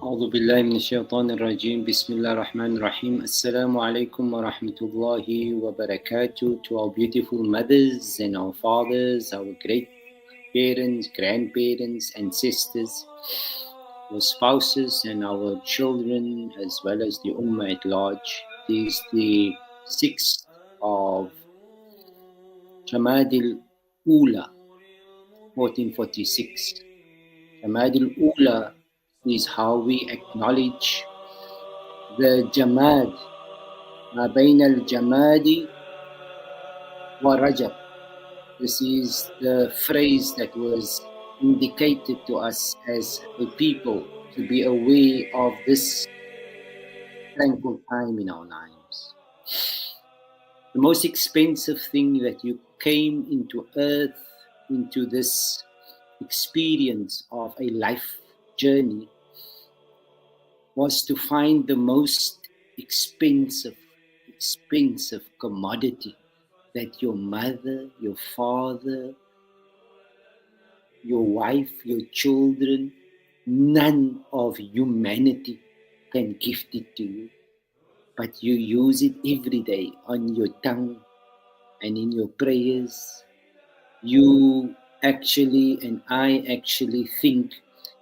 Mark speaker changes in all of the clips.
Speaker 1: أعوذ بالله من الشيطان الرجيم بسم الله الرحمن الرحيم السلام عليكم ورحمة الله وبركاته. To our beautiful mothers and our fathers, our great parents, grandparents, ancestors, our spouses and our children, as well as the Ummah at large. It is the 6th of Jamad al-Ula, 1446. Jamad al-Ula is how we acknowledge the Jamad, ما بين الجماد ورجب. This is the phrase that was indicated to us as a people to be aware of this thankful time in our lives. The most expensive thing that you came into earth, into this experience of a life journey, was to find the most expensive commodity that your mother, your father, your wife, your children, none of humanity can gift it to you. But you use it every day on your tongue and in your prayers. You actually and I actually think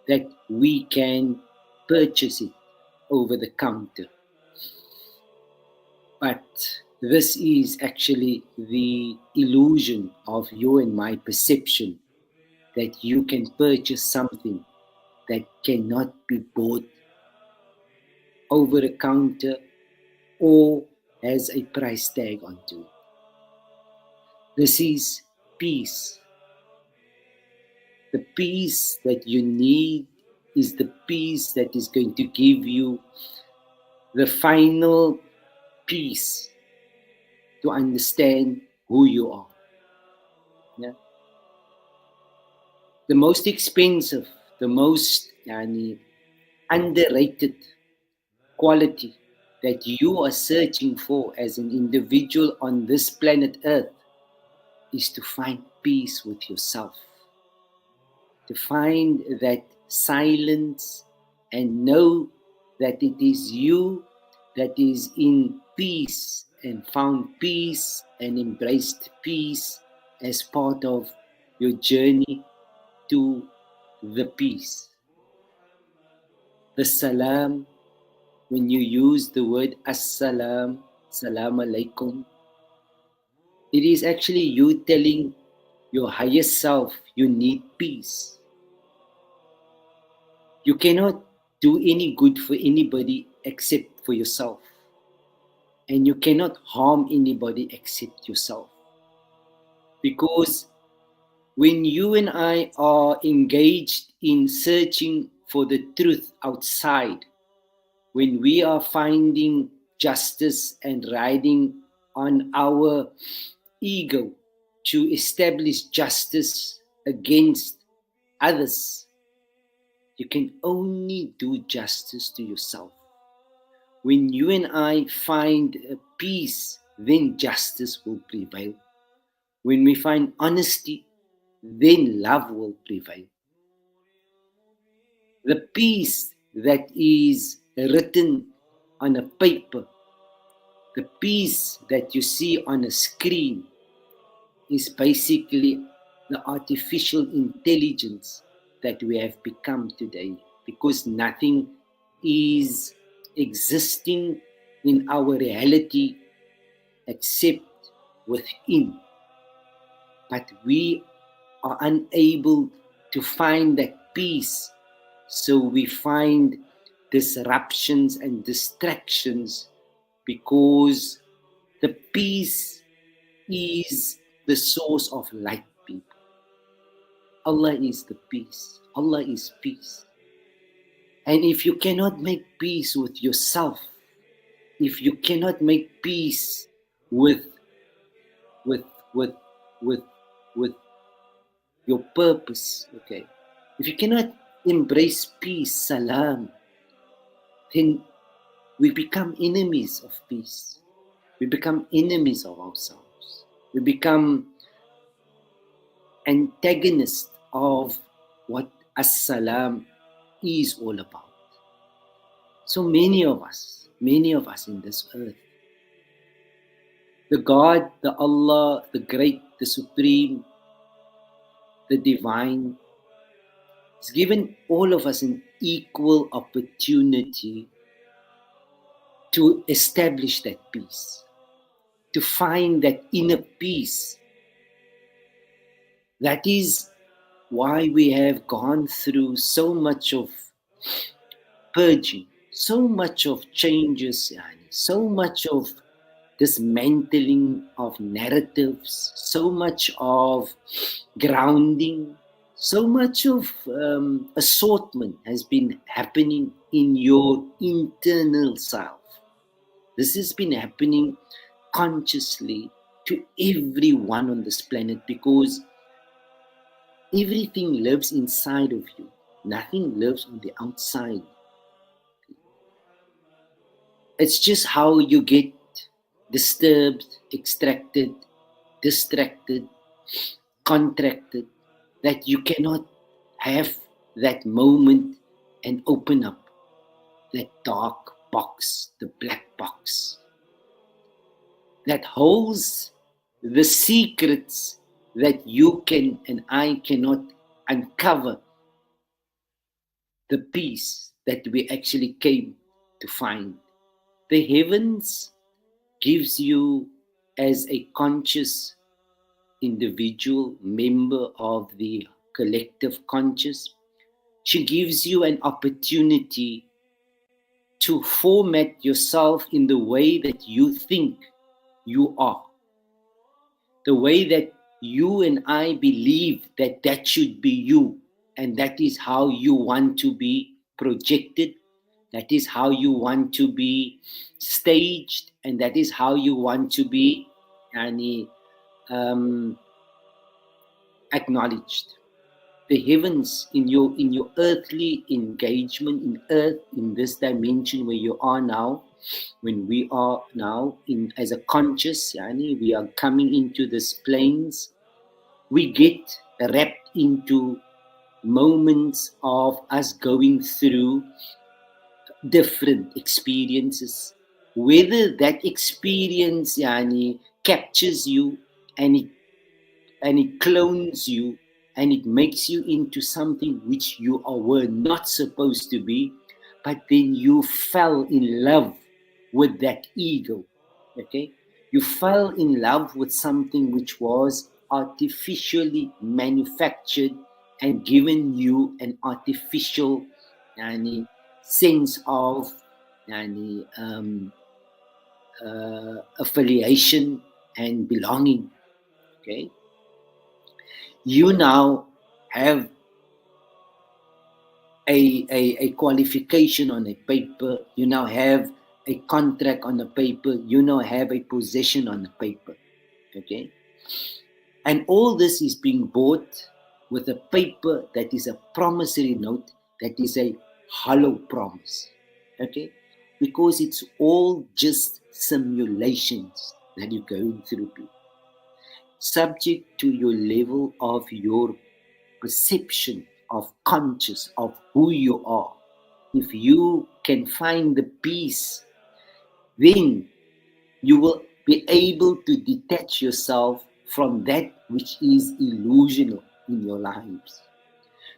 Speaker 1: that we can purchase it over the counter. But this is actually the illusion of your and my perception that you can purchase something that cannot be bought over a counter or has a price tag onto it. This is peace. The peace that you need is the peace that is going to give you the final peace to understand who you are. Yeah? The most expensive, the most underrated quality that you are searching for as an individual on this planet Earth is to find peace with yourself. To find that silence and know that it is you that is in peace and found peace and embraced peace as part of your journey to the peace. The salaam, when you use the word asalaam, salam alaikum, it is actually you telling your higher self you need peace. You cannot do any good for anybody except for yourself. And you cannot harm anybody except yourself. Because when you and I are engaged in searching for the truth outside, when we are finding justice and riding on our ego to establish justice against others, you can only do justice to yourself. When you and I find peace, then justice will prevail. When we find honesty, then love will prevail. The peace that is written on a paper, the peace that you see on a screen, is basically the artificial intelligence that we have become today, because nothing is existing in our reality except within. But we are unable to find that peace, so we find disruptions and distractions, because the peace is the source of light, people. Allah is the peace. Allah is peace. And if you cannot make peace with yourself, if you cannot make peace with your purpose, okay, if you cannot embrace peace, salam, then we become enemies of peace. We become enemies of ourselves. We become antagonists of what asalaam is all about. So many of us in this earth, the God, the Allah, the great, the supreme, the divine, has given all of us an equal opportunity to establish that peace, to find that inner peace. That is why we have gone through so much of purging, so much of changes, so much of dismantling of narratives, so much of grounding, so much of assortment has been happening in your internal self. This has been happening consciously to everyone on this planet because everything lives inside of you. Nothing lives on the outside. It's just how you get disturbed, extracted, distracted, contracted, that you cannot have that moment and open up that dark box, the black box, that holds the secrets that you can and I cannot uncover, the peace that we actually came to find. The heavens gives you as a conscious individual member of the collective conscious. She gives you an opportunity to format yourself in the way that you think you are, the way that you and I believe that that should be you, and that is how you want to be projected, that is how you want to be staged, and that is how you want to be acknowledged. The heavens in your earthly engagement in earth, in this dimension where you are now, when we are now in as a conscious, we are coming into this planes, we get wrapped into moments of us going through different experiences. Whether that experience captures you and it clones you and it makes you into something which you were not supposed to be, but then you fell in love with that ego. Okay, you fell in love with something which was artificially manufactured and given you an artificial sense of affiliation and belonging. Okay, you now have a qualification on a paper, you now have a contract on a paper, you now have a possession on a paper. Okay, and all this is being bought with a paper that is a promissory note, that is a hollow promise. Okay, because it's all just simulations that you're going through, people, subject to your level of your perception of conscious of who you are. If you can find the peace, then you will be able to detach yourself from that which is illusional in your lives.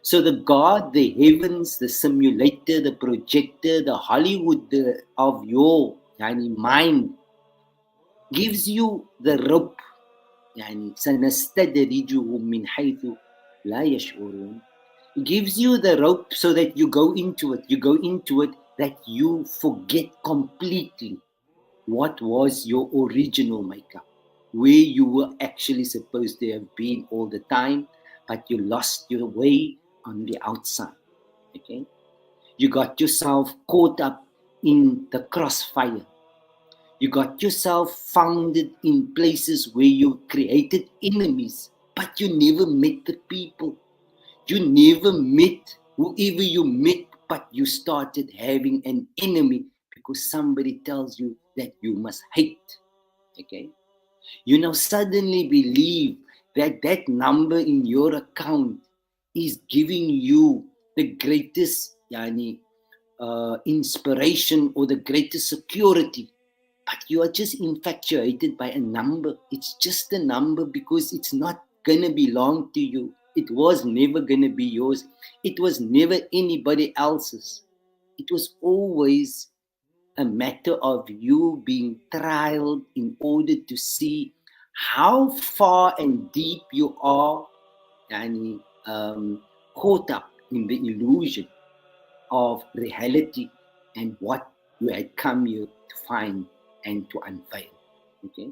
Speaker 1: So the God, the heavens, the simulator, the projector, the Hollywood of your mind gives you the rope. سنستدرجهم من حيث لا يشعرون. It gives you the rope so that you go into it, that you forget completely what was your original makeup, where you were actually supposed to have been all the time, but you lost your way on the outside. Okay, you got yourself caught up in the crossfire. You got yourself founded in places where you created enemies, but you never met the people. You never met whoever you met, but you started having an enemy because somebody tells you that you must hate. Okay? You now suddenly believe that that number in your account is giving you the greatest inspiration or the greatest security, but you are just infatuated by a number. It's just a number because it's not going to belong to you. It was never going to be yours. It was never anybody else's. It was always a matter of you being trialed in order to see how far and deep you are and caught up in the illusion of reality and what you had come here to find and to unveil. Okay.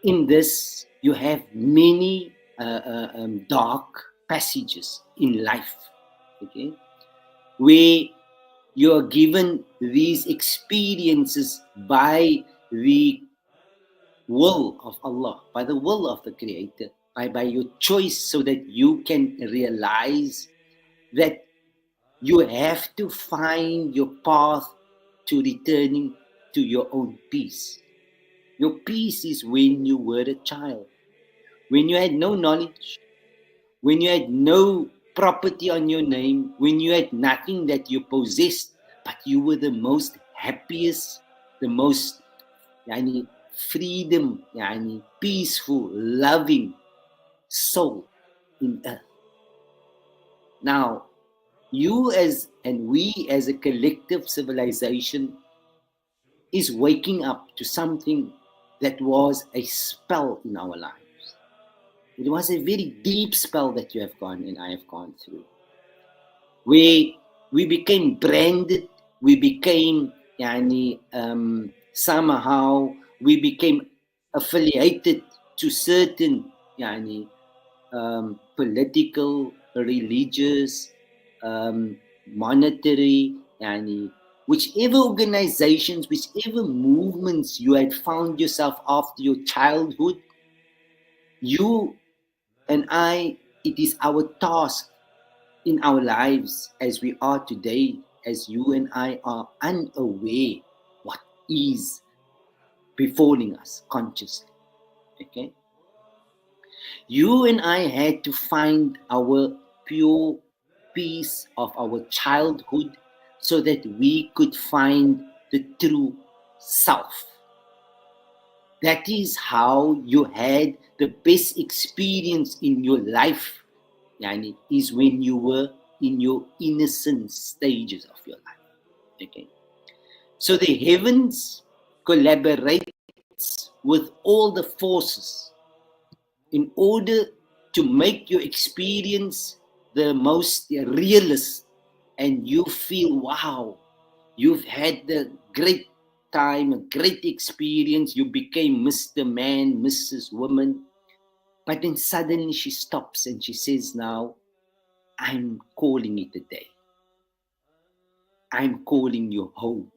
Speaker 1: In this, you have many dark passages in life. Okay, where you are given these experiences by the will of Allah, by the will of the Creator, by your choice, so that you can realize that you have to find your path to returning to your own peace. Your peace is when you were a child, when you had no knowledge, when you had no property on your name, when you had nothing that you possessed, but you were the most happiest, the most yani, freedom, yani, peaceful, loving soul in earth. Now, you as and we as a collective civilization is waking up to something that was a spell in our lives. It was a very deep spell that you have gone and I have gone through. We became branded, we became somehow we became affiliated to certain political, religious, monetary, whichever organizations, whichever movements you had found yourself after your childhood, you and I, it is our task in our lives as we are today, as you and I are unaware what is befalling us consciously. Okay? You and I had to find our pure peace of our childhood so that we could find the true self. That is how you had the best experience in your life, yani, is when you were in your innocent stages of your life. Okay. So the heavens collaborates with all the forces in order to make your experience the most realist, and you feel, wow, you've had the great time, a great experience, you became Mr. Man, Mrs. Woman. But then suddenly she stops and she says, now, I'm calling it a day. I'm calling you home.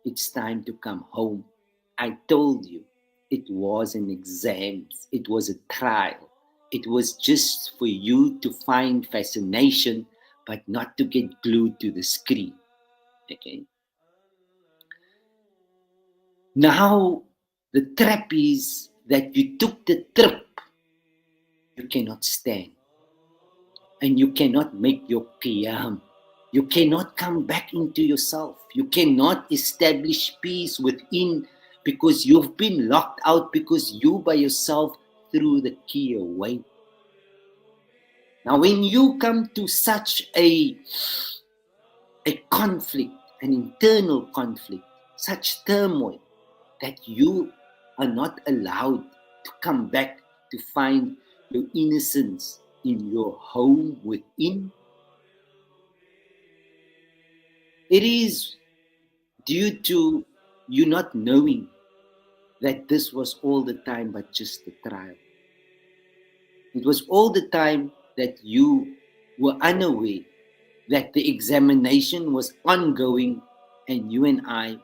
Speaker 1: It's time to come home. I told you it was an exam. It was a trial. It was just for you to find fascination, but not to get glued to the screen. Okay. Now, the trap is that you took the trip. You cannot stand. And you cannot make your qiyam. You cannot come back into yourself. You cannot establish peace within because you've been locked out because you by yourself threw the key away. Now, when you come to such a conflict, an internal conflict, such turmoil that you are not allowed to come back to find your innocence in your home within, it is due to you not knowing that this was all the time but just a trial. It was all the time that you were unaware that the examination was ongoing and you and I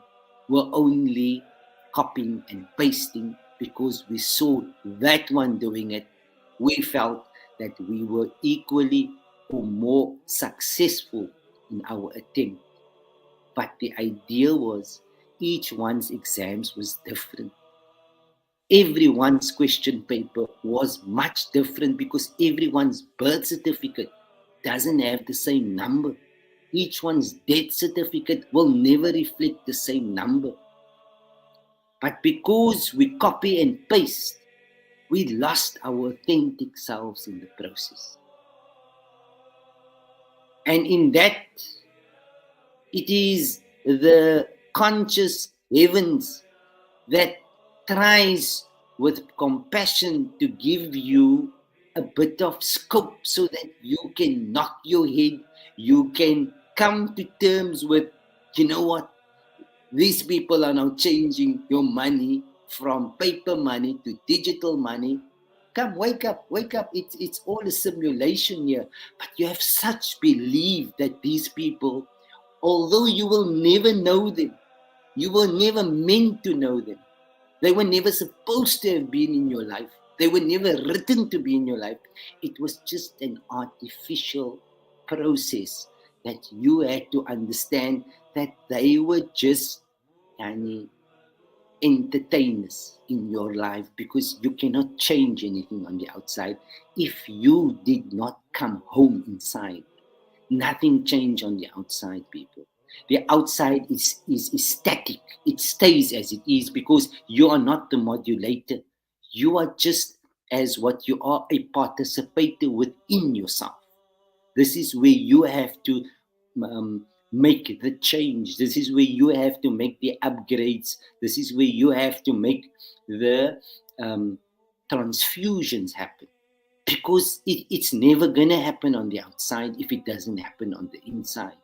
Speaker 1: were only copying and pasting because we saw that one doing it. We felt that we were equally or more successful in our attempt. But the idea was each one's exams was different. Everyone's question paper was much different because everyone's birth certificate doesn't have the same number. Each one's death certificate will never reflect the same number. But because we copy and paste, we lost our authentic selves in the process. And in that, it is the conscious heavens that tries with compassion to give you a bit of scope so that you can knock your head, you can come to terms with, you know what, these people are now changing your money from paper money to digital money. Come, wake up, wake up. It's all a simulation here. But you have such belief that these people, although you will never know them, you were never meant to know them. They were never supposed to have been in your life. They were never written to be in your life. It was just an artificial process that you had to understand that they were just entertainers in your life, because you cannot change anything on the outside if you did not come home inside. Nothing changed on the outside, people. The outside is static. It stays as it is because you are not the modulator. You are just as what you are, a participator within yourself. This is where you have to make the change. This is where you have to make the upgrades. This is where you have to make the transfusions happen, because it's never going to happen on the outside if it doesn't happen on the inside.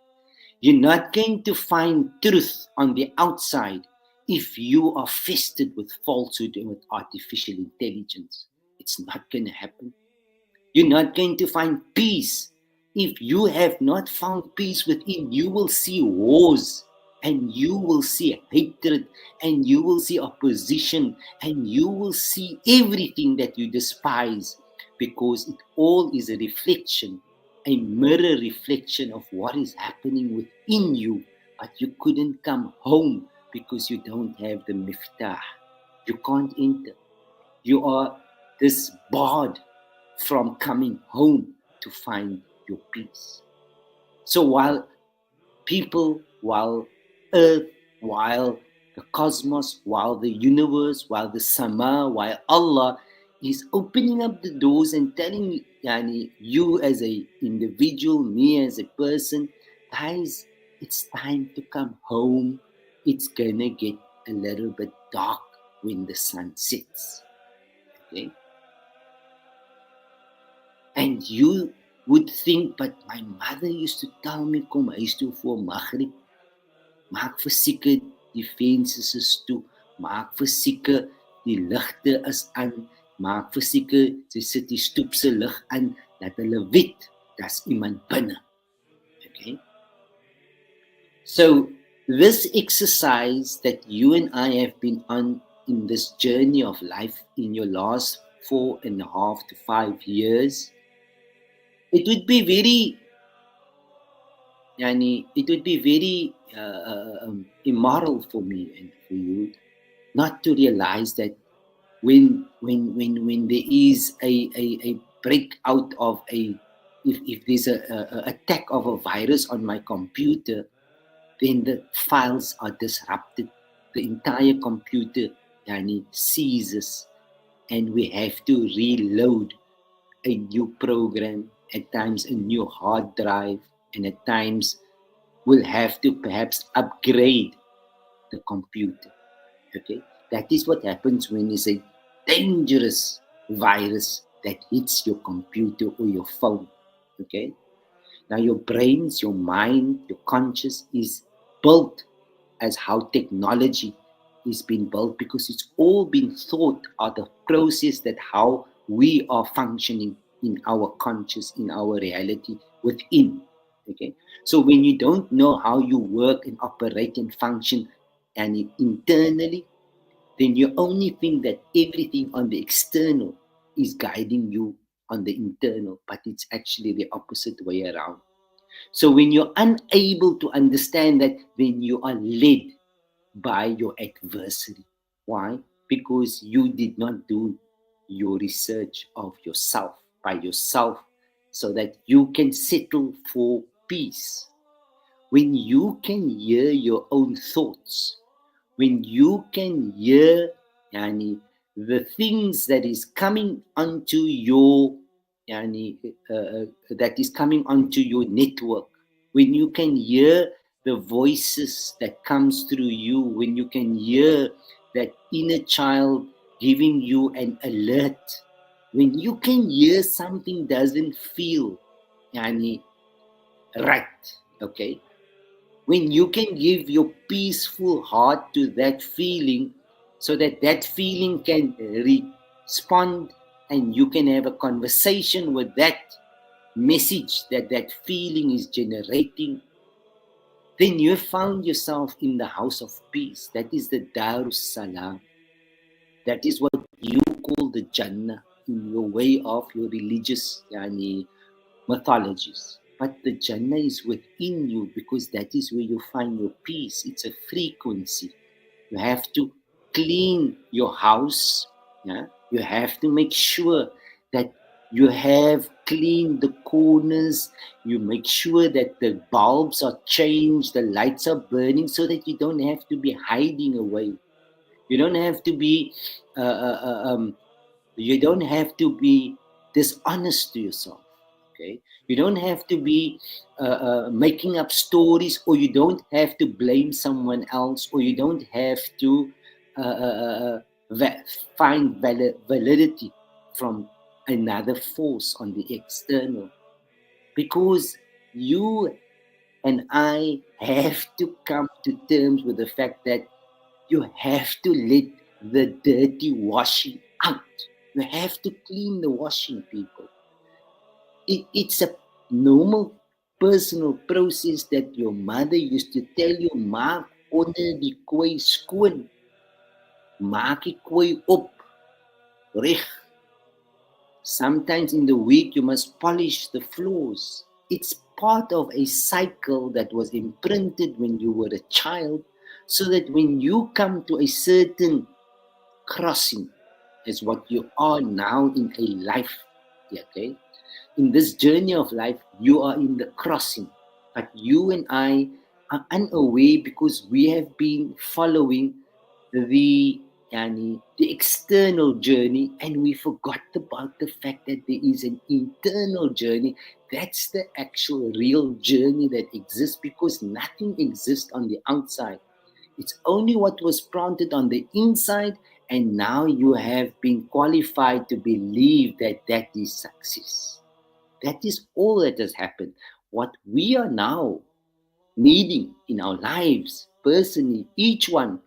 Speaker 1: You're not going to find truth on the outside if you are fested with falsehood and with artificial intelligence. It's not going to happen. You're not going to find peace if you have not found peace within. You will see wars, and you will see hatred, and you will see opposition, and you will see everything that you despise, because it all is a reflection, a mirror reflection of what is happening within you. But you couldn't come home because you don't have the miftah. You can't enter. You are disbarred from coming home to find your peace. So while people, while earth, while the cosmos, while the universe, while the sama, while Allah is opening up the doors and telling you as an individual, me as a person, guys, it's time to come home. It's gonna get a little bit dark when the sun sets. Okay? And you would think, but my mother used to tell me, kom huis toe voor Maghrib, maak verseker die vensters is toe, maak verseker die ligte is aan, maak verseker sy sit die stoep se lig aan, dat hulle weet, daar's iemand binne. Okay? So, this exercise that you and I have been on in this journey of life in your last 4.5 to 5 years, it would be very immoral for me and for you not to realize that when there is a breakout of if there's a attack of a virus on my computer, then the files are disrupted, the entire computer seizes, and we have to reload a new program, at times a new hard drive, and at times we'll have to perhaps upgrade the computer. Okay, that is what happens when there's a dangerous virus that hits your computer or your phone. Okay, now your brains, your mind, your conscious is built as how technology is being built, because it's all been thought out of process that how we are functioning in our conscious, in our reality within. Okay, so when you don't know how you work and operate and function and internally, then you only think that everything on the external is guiding you on the internal, but it's actually the opposite way around. So when you're unable to understand that, then you are led by your adversary. Why? Because you did not do your research of yourself by yourself so that you can settle for peace. When you can hear your own thoughts, when you can hear yani, the things that is coming onto your yani, that is coming onto your network, when you can hear the voices that comes through you, when you can hear that inner child giving you an alert, when you can hear something doesn't feel yani, right, okay, when you can give your peaceful heart to that feeling so that that feeling can respond and you can have a conversation with that message that that feeling is generating, then you found yourself in the house of peace. That is the Darus Salam. That is what you call the Jannah in your way of your religious yani, mythologies. But the Jannah is within you because that is where you find your peace. It's a frequency. You have to clean your house. Yeah? You have to make sure that you have cleaned the corners. You make sure that the bulbs are changed, the lights are burning so that you don't have to be hiding away. You don't have to be uh, uh, uh, um, you don't have to be dishonest to yourself. Okay, you don't have to be making up stories, or you don't have to blame someone else, or you don't have to uh, uh, uh, va- find validity from another force on the external, because you and I have to come to terms with the fact that you have to let the dirty washing out. You have to clean the washing, people. It's a normal personal process that your mother used to tell you, maak onder die kooi skoon. Maak die kooi op, reg. Sometimes in the week you must polish the floors. It's part of a cycle that was imprinted when you were a child, so that when you come to a certain crossing, is what you are now in a life. Okay? In this journey of life, you are in the crossing. But you and I are unaware because we have been following the the external journey, and we forgot about the fact that there is an internal journey. That's the actual real journey that exists, because nothing exists on the outside. It's only what was planted on the inside, and now you have been qualified to believe that that is success. That is all that has happened. What we are now needing in our lives, personally, each one,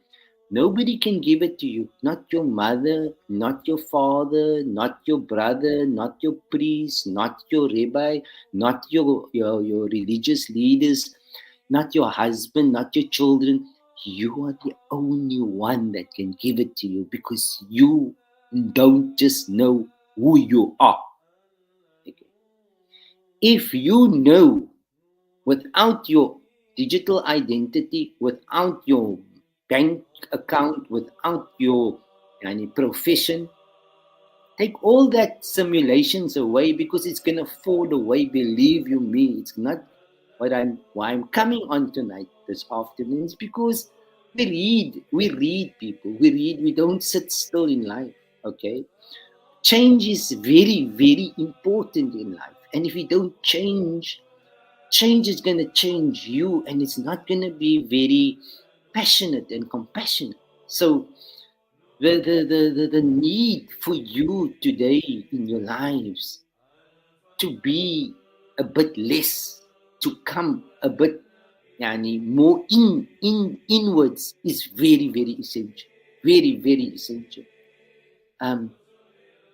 Speaker 1: nobody can give it to you. Not your mother, not your father, not your brother, not your priest, not your rabbi, not your religious leaders, not your husband, not your children. You are the only one that can give it to you, because you don't just know who you are. Okay. If you know, without your digital identity, without your bank account, without your profession, take all that simulations away, because it's gonna fall away. Believe you me, it's not why I'm coming on tonight this afternoon is because we read people, we don't sit still in life. Okay, change is very, very important in life, and if we don't change, change is going to change you, and it's not going to be very passionate and compassionate. So the need for you today in your lives to be a bit less, to come a bit more inwards is very, very essential. Very, very essential. Um,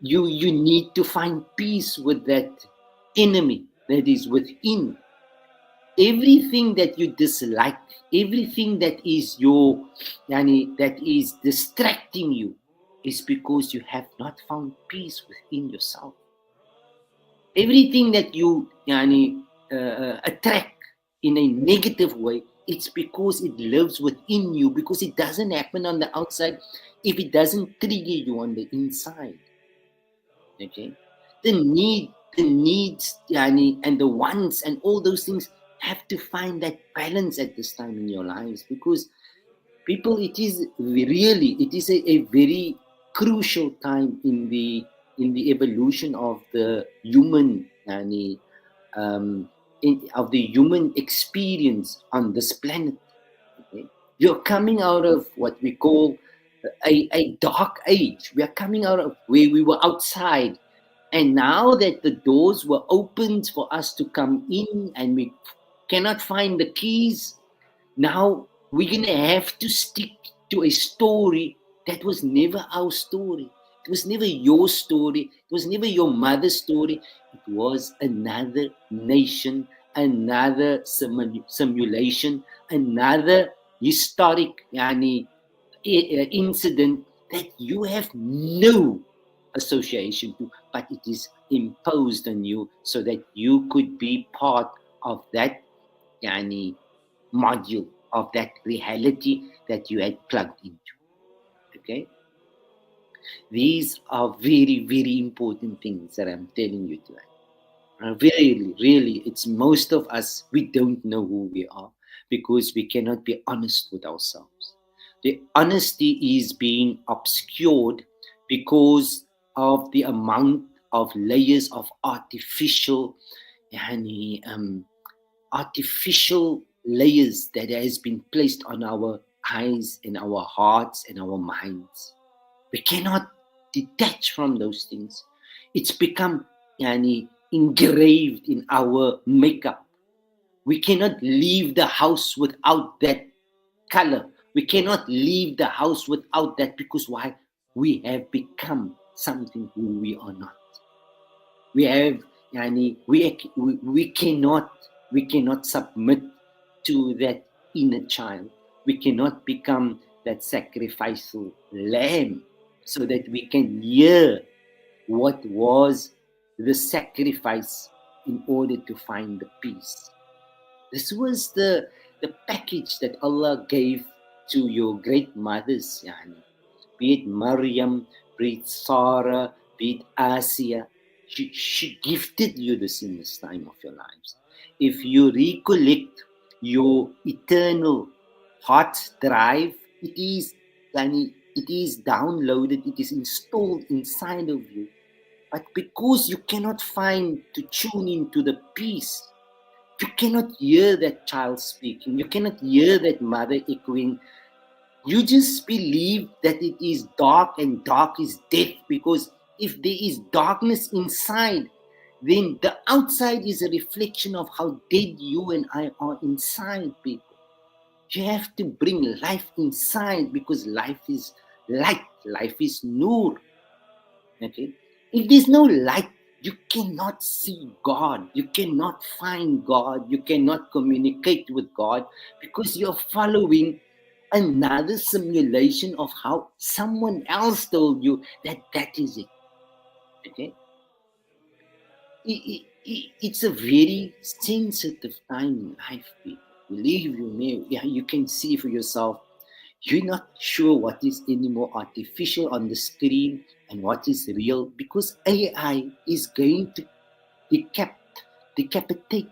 Speaker 1: you need to find peace with that enemy that is within. Everything that you dislike, everything that is that is distracting you, is because you have not found peace within yourself. Everything that you attract in a negative way, it's because it lives within you, because it doesn't happen on the outside if it doesn't trigger you on the inside. Okay, the needs and the wants and all those things have to find that balance at this time in your lives, because people, it is a very crucial time in the evolution of the human, um, of the human experience on this planet. Okay? You're coming out of what we call a dark age. We are coming out of where we were outside, and now that the doors were opened for us to come in, and we cannot find the keys, now we're going to have to stick to a story that was never our story. It was never your story. It was never your mother's story. It was another nation, another simulation, another historic incident that you have no association to, but it is imposed on you so that you could be part of that yani, module, of that reality that you had plugged into. Okay? These are very, very important things that I'm telling you today. Really, really, it's most of us, we don't know who we are because we cannot be honest with ourselves. The honesty is being obscured because of the amount of layers of yani, artificial layers that has been placed on our eyes and our hearts and our minds. We cannot detach from those things. It's become engraved in our makeup. We cannot leave the house without that color. We cannot leave the house without that, because why? We have become something who we are not. We have we cannot submit to that inner child. We cannot become that sacrificial lamb so that we can hear what was the sacrifice in order to find the peace. This was the package that Allah gave to your great mothers, be it Maryam, be it Sarah, be it Asiya. She gifted you this in this time of your lives. If you recollect your eternal heart drive, it is downloaded, it is installed inside of you. But because you cannot find to tune into the peace, you cannot hear that child speaking, you cannot hear that mother echoing. You just believe that it is dark and dark is death, because if there is darkness inside, then the outside is a reflection of how dead you and I are inside, people. You have to bring life inside, because life is light, life is nur. Okay? If there's no light, you cannot see God, you cannot find God, you cannot communicate with God, because you're following another simulation of how someone else told you that is it. Okay? It's a very sensitive time in life, people. Believe you me, yeah, you can see for yourself. You're not sure what is anymore artificial on the screen and what is real, because AI is going to decapitate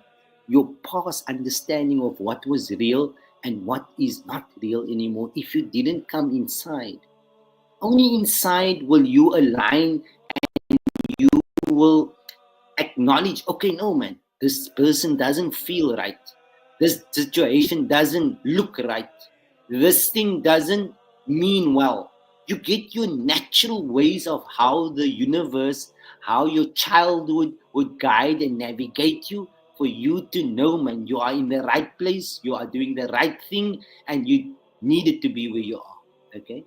Speaker 1: your past understanding of what was real and what is not real anymore if you didn't come inside. Only inside will you align, you will acknowledge, okay, no, man, this person doesn't feel right. This situation doesn't look right. This thing doesn't mean well. You get your natural ways of how the universe, how your childhood would guide and navigate you, for you to know, man, you are in the right place, you are doing the right thing, and you needed to be where you are. Okay?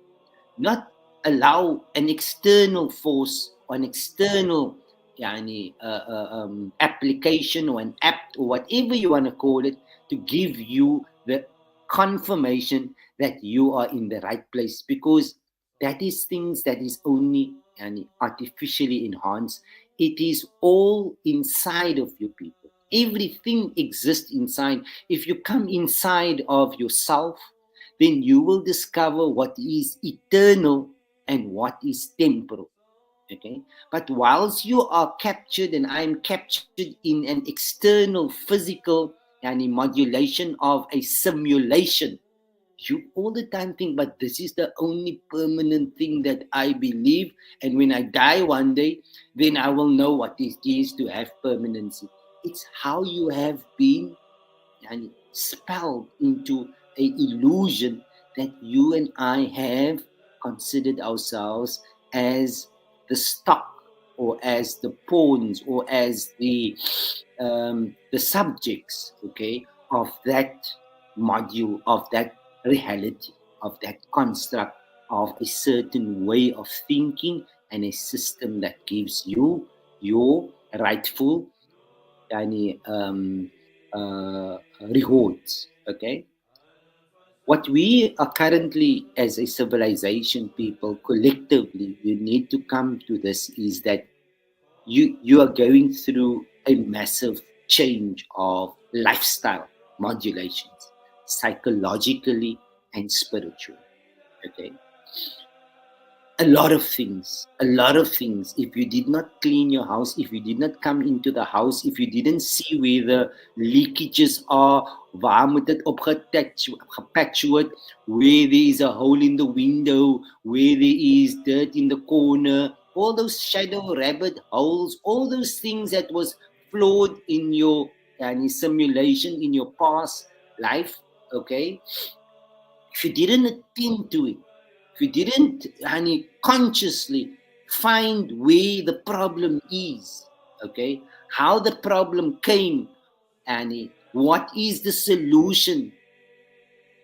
Speaker 1: Not allow an external force or an external application or an app or whatever you want to call it to give you the confirmation that you are in the right place, because that is things that is only artificially enhanced. It is all inside of you, people. Everything exists inside. If you come inside of yourself, then you will discover what is eternal and what is temporal. Okay, but whilst you are captured and I'm captured in an external physical modulation of a simulation. You all the time think, but this is the only permanent thing that I believe, and when I die one day, then I will know what it is to have permanency. It's how you have been spelled into a illusion that you and I have considered ourselves as the stock, or as the pawns, or as the subjects, okay, of that module, of that reality, of that construct, of a certain way of thinking and a system that gives you your rightful uh, rewards. Okay, what we are currently as a civilization, people collectively, you need to come to this, is that you are going through a massive change of lifestyle modulations, psychologically and spiritually. Okay, a lot of things. If you did not clean your house, if you did not come into the house, if you didn't see where the leakages are, waar moet dit gepatch word, where there is a hole in the window, where there is dirt in the corner, all those shadow rabbit holes, all those things that was flawed in your simulation in your past life. Okay, if you didn't attend to it, if you didn't consciously find where the problem is, okay, how the problem came, what is the solution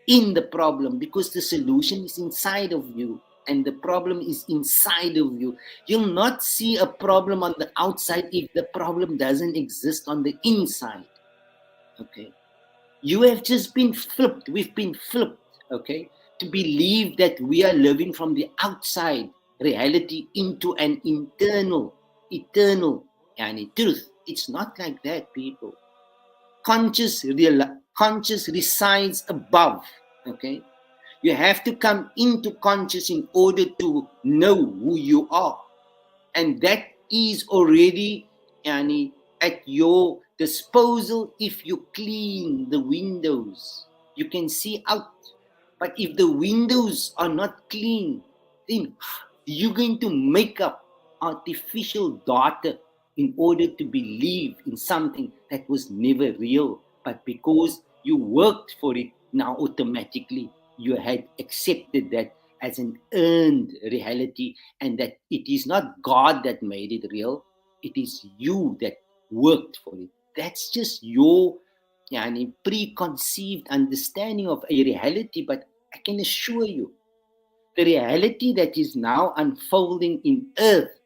Speaker 1: in the problem, because the solution is inside of you and the problem is inside of you. You'll not see a problem on the outside if the problem doesn't exist on the inside. Okay, you have just been flipped. We've been flipped, okay, to believe that we are living from the outside reality into an internal, eternal, truth. It's not like that, people. Conscious resides above, okay. You have to come into conscious in order to know who you are, and that is already at your disposal. If you clean the windows, you can see out. But if the windows are not clean, then you're going to make up artificial data in order to believe in something that was never real. But because you worked for it, now automatically you had accepted that as an earned reality, and that it is not God that made it real, it is you that worked for it. That's just your preconceived understanding of a reality. But I can assure you, the reality that is now unfolding in earth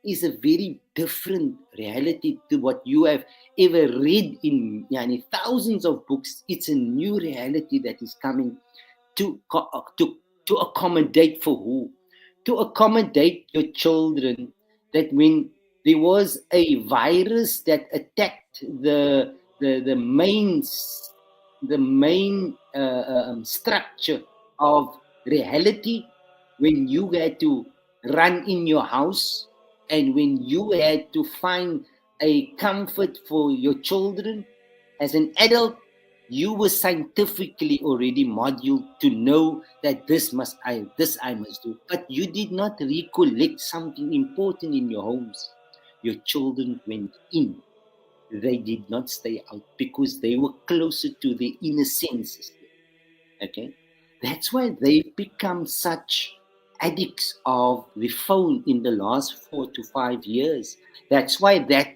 Speaker 1: is a very different reality to what you have ever read in thousands of books. It's a new reality that is coming to to accommodate for who? To accommodate your children. That when there was a virus that attacked the main structure of reality, when you had to run in your house, and when you had to find a comfort for your children, as an adult, you were scientifically already moduled to know that this I must do. But you did not recollect something important in your homes. Your children went in. They did not stay out because they were closer to their inner senses. Okay? That's why they've become such addicts of the phone in the last 4 to 5 years. That's why that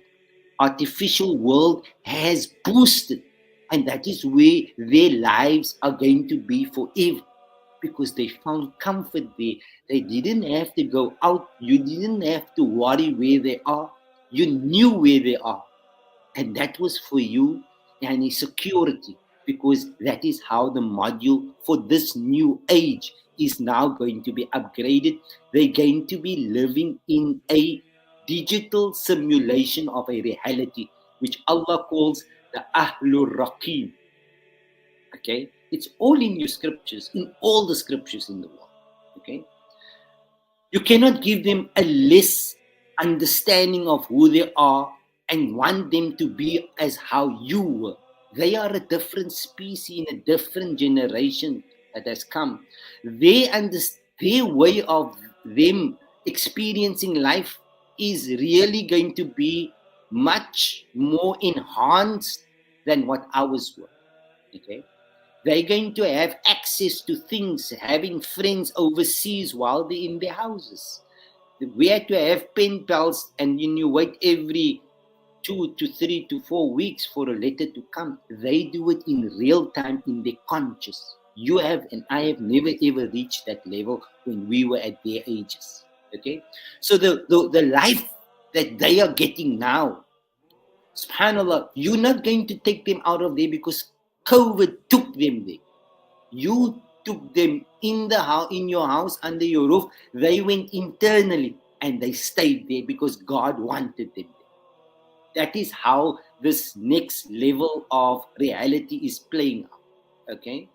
Speaker 1: artificial world has boosted, and that is where their lives are going to be forever, because they found comfort there. They didn't have to go out. You didn't have to worry where they are. You knew where they are, and that was for you security, because that is how the module for this new age is now going to be upgraded. They're going to be living in a digital simulation of a reality, which Allah calls the Ahlur Raqim. Okay, it's all in your scriptures, in all the scriptures in the world. Okay, you cannot give them a less understanding of who they are and want them to be as how you were. They are a different species in a different generation that has come. Their way of them experiencing life is really going to be much more enhanced than what ours were. Okay, they're going to have access to things, having friends overseas while they're in their houses. We had to have pen pals, and you wait every 2 to 3 to 4 weeks for a letter to come. They do it in real time in their conscious. You have and I have never ever reached that level when we were at their ages. Okay, so the life that they are getting now, subhanallah, you're not going to take them out of there because COVID took them there. You took them in the house, in your house, under your roof. They went internally and they stayed there because God wanted them there. That is how this next level of reality is playing out. Okay,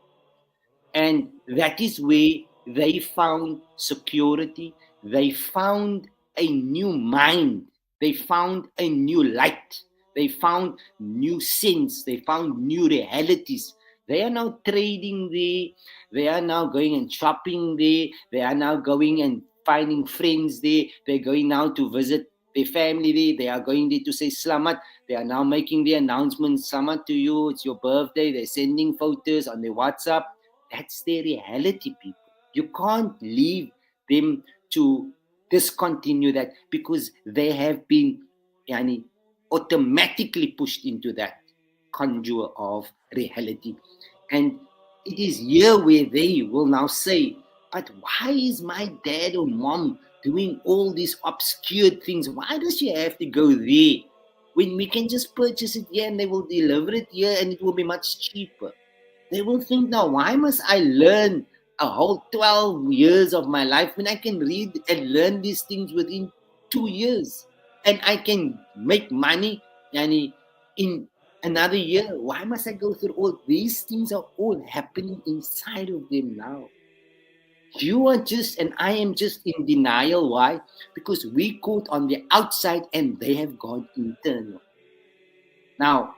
Speaker 1: and that is where they found security. They found a new mind. They found a new light. They found new sense. They found new realities. They are now trading there. They are now going and shopping there. They are now going and finding friends there. They're going now to visit their family there. They are going there to say Slamat. They are now making the announcement, Slamat to you. It's your birthday. They're sending photos on their WhatsApp. That's their reality, people. You can't leave them to discontinue that because they have been yani, automatically pushed into that conjure of reality. And it is here where they will now say, but why is my dad or mom doing all these obscure things? Why does she have to go there when we can just purchase it here and they will deliver it here and it will be much cheaper? They will think, now, why must I learn a whole 12 years of my life when I can read and learn these things within 2 years? And I can make money yani, in another year. Why must I go through all these things? Are all happening inside of them now. You are just, and I am just in denial. Why? Because we caught on the outside and they have gone internal. Now,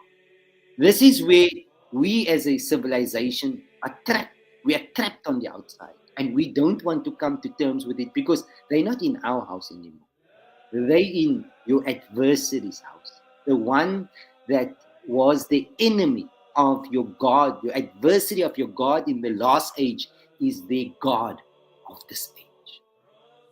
Speaker 1: this is where we as a civilization are trapped. We are trapped on the outside and we don't want to come to terms with it because they're not in our house anymore. They're in your adversary's house. The one that was the enemy of your God, your adversary of your God in the last age is the God of this age.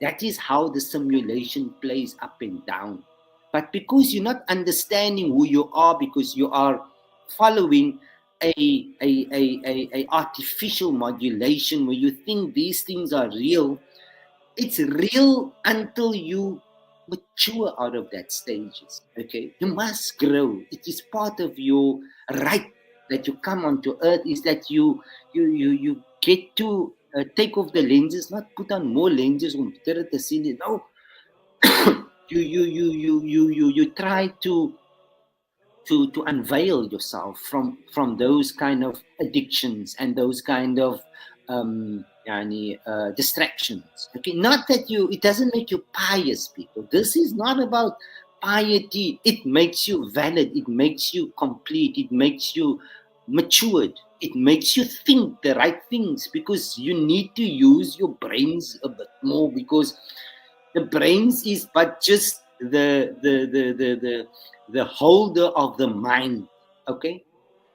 Speaker 1: That is how the simulation plays up and down. But because you're not understanding who you are, because you are following a artificial modulation where you think these things are real, it's real until you mature out of that stages. Okay, you must grow. It is part of your right that you come onto earth is that you get to take off the lenses, not put on more lenses om beter te sien nie. No, you try to unveil yourself from those kind of addictions and those kind of distractions. Okay, not that it doesn't make you pious, people. This is not about piety. It makes you valid. It makes you complete. It makes you matured. It makes you think the right things because you need to use your brains a bit more because the brains is but just the holder of the mind. Okay,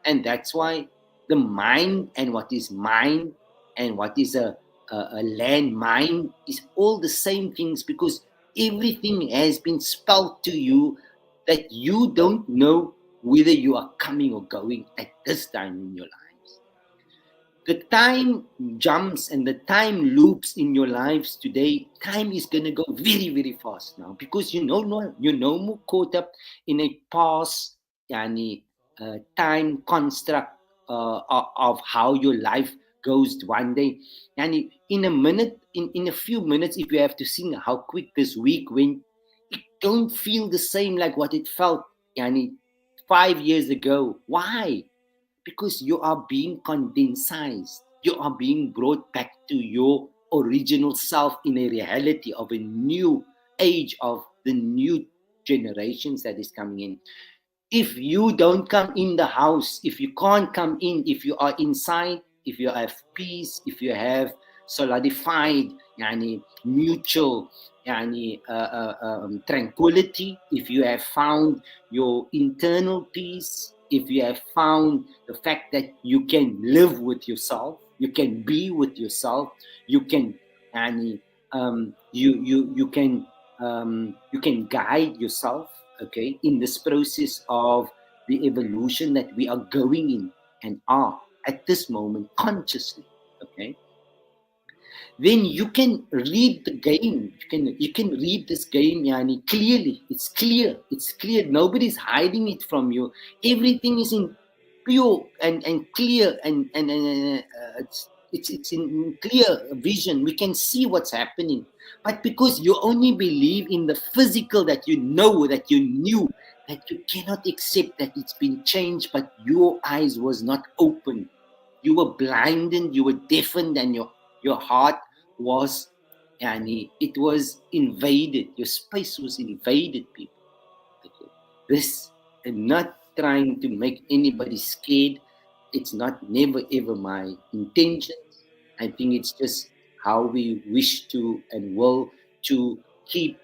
Speaker 1: and that's why the mind and what is mind and what is a land mine is all the same things because everything has been spelled to you that you don't know whether you are coming or going at this time in your lives. The time jumps and the time loops in your lives today. Time is gonna go very, very fast now because you're no more caught up in a past yani, time construct of how your life goes one day. And in a minute, in a few minutes, if you have to see how quick this week went, it don't feel the same like what it felt yani, 5 years ago. Why? Because you are being condensed. You are being brought back to your original self in a reality of a new age of the new generations that is coming in. If you don't come in the house, if you can't come in, if you are inside, if you have peace, if you have solidified yani mutual yani tranquility, if you have found your internal peace, if you have found the fact that you can live with yourself, you can be with yourself, you can yani you can guide yourself, okay, in this process of the evolution that we are going in and are at this moment consciously, okay, then you can read the game. You can read this game, yani, clearly. It's clear. It's clear. Nobody's hiding it from you. Everything is in pure and clear, and it's in clear vision. We can see what's happening. But because you only believe in the physical, that you know, that you knew, that you cannot accept that it's been changed, but your eyes was not open. You were blinded, you were deafened, and your heart was, yani, it was invaded. Your space was invaded, people. Okay. This, I'm not trying to make anybody scared. It's not never ever my intention. I think it's just how we wish to and will to keep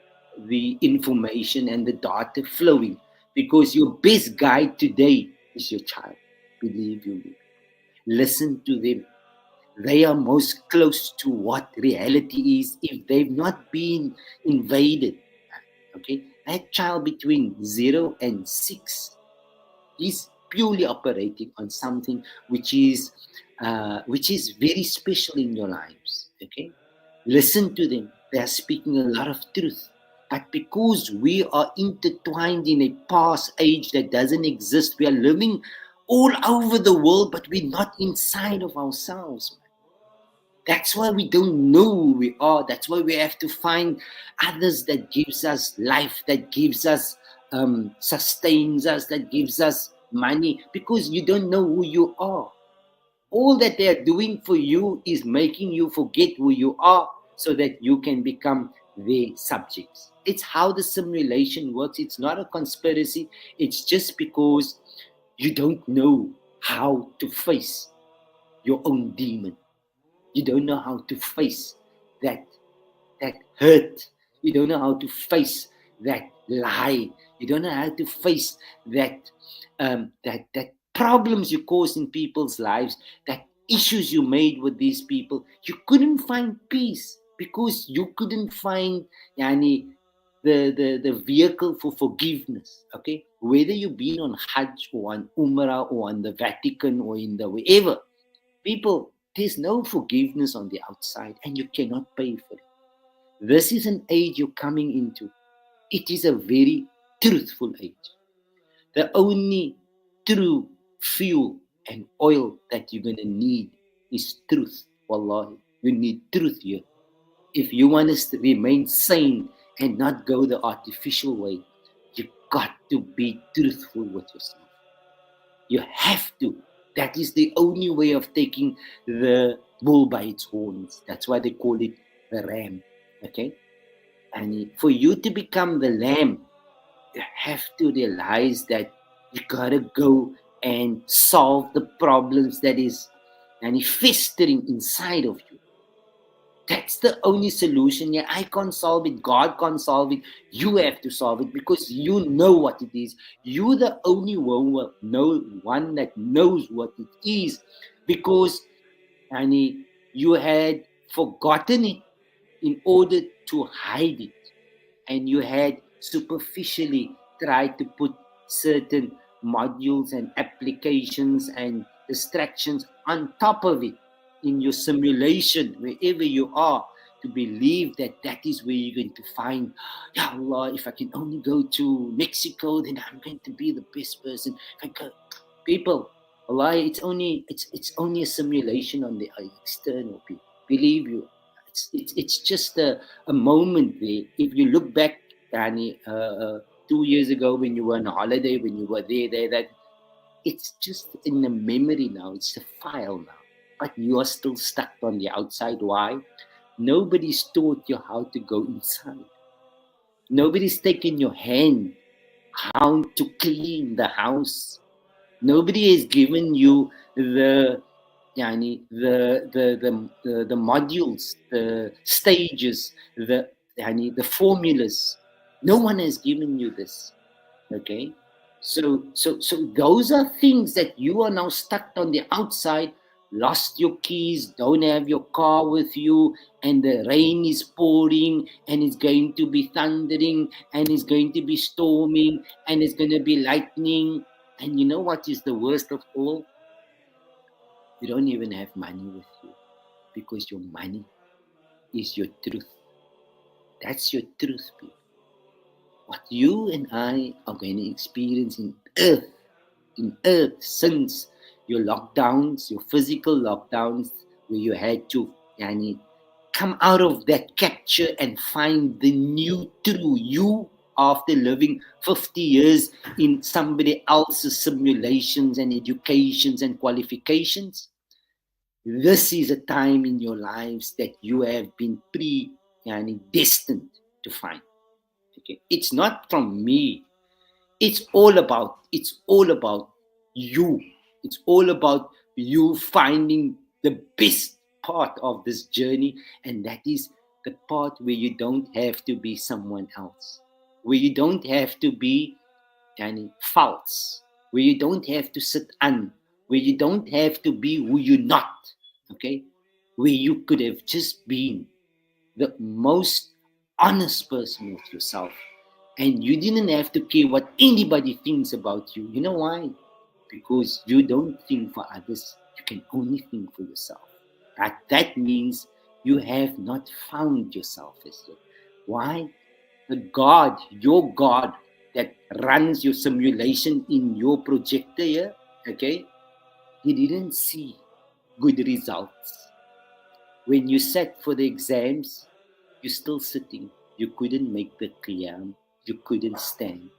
Speaker 1: the information and the data flowing. Because your best guide today is your child. Believe you me. Listen to them. They are most close to what reality is if they've not been invaded. Okay, that child between 0 and 6 is purely operating on something which is very special in your lives. Okay, listen to them. They are speaking a lot of truth. But because we are intertwined in a past age that doesn't exist, we are living all over the world, but we're not inside of ourselves. That's why we don't know who we are. That's why we have to find others that gives us life, that gives us sustains us, that gives us money, because you don't know who you are. All that they are doing for you is making you forget who you are so that you can become their subjects. It's how the simulation works. It's not a conspiracy. It's just because you don't know how to face your own demon. You don't know how to face that that hurt. You don't know how to face that lie. You don't know how to face that problems you cause in people's lives, that issues you made with these people. You couldn't find peace because you couldn't find yani, the vehicle for forgiveness. Okay, whether you've been on Hajj or on Umrah or on the Vatican or in the wherever, people, there's no forgiveness on the outside, and you cannot pay for it. This is an age you're coming into. It is a very truthful age. The only true fuel and oil that you're going to need is truth. Wallahi, you need truth here. If you want us to remain sane and not go the artificial way, you got to be truthful with yourself. You have to. That is the only way of taking the bull by its horns. That's why they call it the ram. Okay? And for you to become the lamb, you have to realize that you gotta go and solve the problems that is and festering inside of you. That's the only solution. Yeah, I can't solve it. God can't solve it. You have to solve it because you know what it is. You're the only one that knows what it is, because you had forgotten it in order to hide it, and you had superficially tried to put certain modules and applications and distractions on top of it in your simulation, wherever you are, to believe that that is where you're going to find, Ya Allah, if I can only go to Mexico, then I'm going to be the best person. If I go, people, Allah, it's only a simulation on the external, people. Believe you, it's just a moment there. If you look back, Danny, 2 years ago when you were on holiday, when you were there, that it's just in the memory now. It's a file now. But you are still stuck on the outside. Why? Nobody's taught you how to go inside. Nobody's taken your hand how to clean the house. Nobody has given you the the modules, the stages, the formulas. No one has given you this. Okay, so those are things that you are now stuck on the outside, lost your keys, don't have your car with you, and the rain is pouring, and it's going to be thundering, and it's going to be storming, and it's going to be lightning. And you know what is the worst of all? You don't even have money with you, because your money is your truth. That's your truth, people. What you and I are going to experience in earth since your lockdowns, your physical lockdowns, where you had to yani, come out of that capture and find the new true you after living 50 years in somebody else's simulations and educations and qualifications. This is a time in your lives that you have been destined to find. Okay, it's not from me. It's all about you. It's all about you finding the best part of this journey, and that is the part where you don't have to be someone else, where you don't have to be false, where you don't have to sit on, where you don't have to be who you're not. Okay, where you could have just been the most honest person with yourself, and you didn't have to care what anybody thinks about you. You know why? Because you don't think for others, you can only think for yourself. But that means you have not found yourself as yet. Why? The God, your God, that runs your simulation in your projector here, okay, he didn't see good results. When you sat for the exams, you're still sitting. You couldn't make the qiyam. You couldn't stand.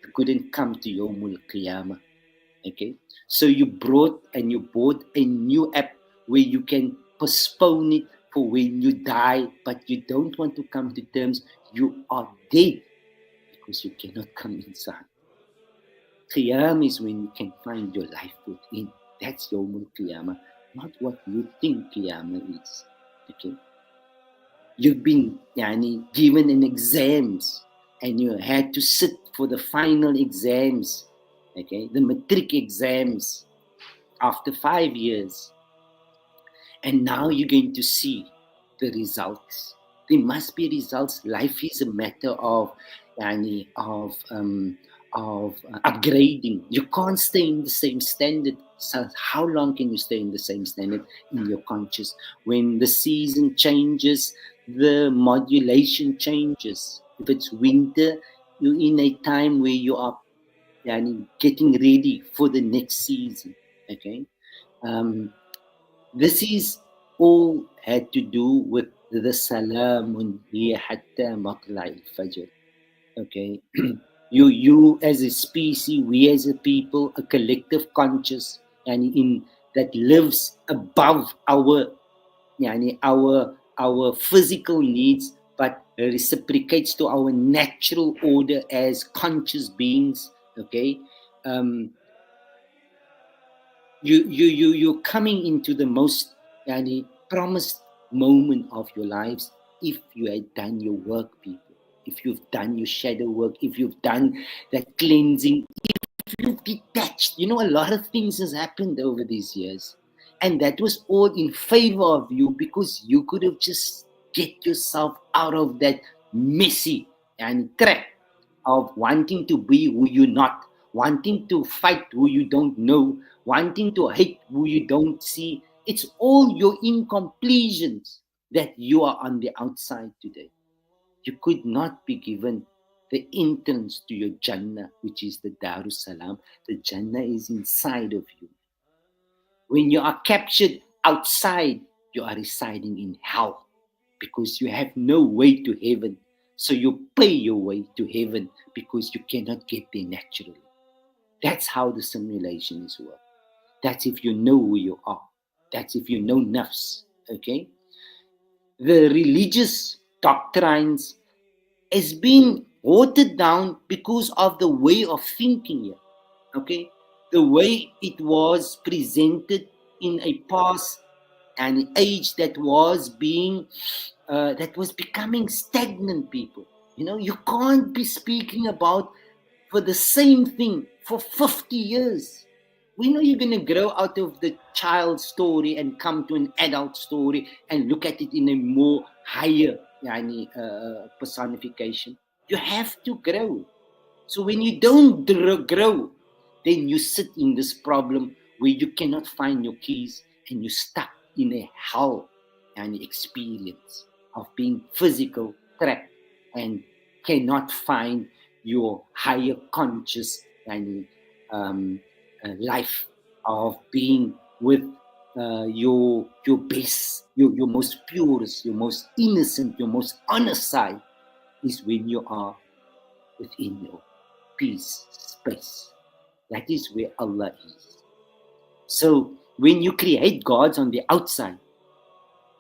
Speaker 1: You couldn't come to Yawmul Qiyamah. Okay? So you brought and you bought a new app where you can postpone it for when you die, but you don't want to come to terms. You are dead because you cannot come inside. Qiyam is when you can find your life within. That's Yawmul Qiyamah, not what you think Qiyamah is. Okay? You've been given an exams, and you had to sit for the final exams, okay, the matric exams after 5 years, and now you're going to see the results. There must be results. Life is a matter of yani, of upgrading. You can't stay in the same standard. So how long can you stay in the same standard in your conscious? When the season changes, the modulation changes. If it's winter, you're in a time where you are getting ready for the next season. Okay, this is all had to do with the salaam hiya hatta matla' al-fajr. Okay, you as a species, we as a people, a collective conscious, and in that lives above our physical needs, but reciprocates to our natural order as conscious beings. Okay, um, you're coming into the most promised moment of your lives if you had done your work, people. If you've done your shadow work, if you've done that cleansing, if you've detached. You know, a lot of things has happened over these years, and that was all in favor of you, because you could have just get yourself out of that messy trap of wanting to be who you're not, wanting to fight who you don't know, wanting to hate who you don't see. It's all your incompletions that you are on the outside today. You could not be given the entrance to your Jannah, which is the Darussalam. The Jannah is inside of you. When you are captured outside, you are residing in hell, because you have no way to heaven. So you pay your way to heaven because you cannot get there naturally. That's how the simulation is work. That's if you know who you are. That's if you know nafs. Okay? The religious doctrines has been watered down because of the way of thinking here. Okay, the way it was presented in a past and age that was becoming stagnant. People, you can't be speaking about for the same thing for 50 years. We know you're going to grow out of the child story and come to an adult story and look at it in a more higher personification. You have to grow. So when you don't grow, then you sit in this problem where you cannot find your keys and you're stuck in a hell and experience of being physical, trapped, and cannot find your higher conscious and life of being with your best, your most purest, your most innocent, your most honest side is when you are within your peace space. That is where Allah is. So when you create gods on the outside,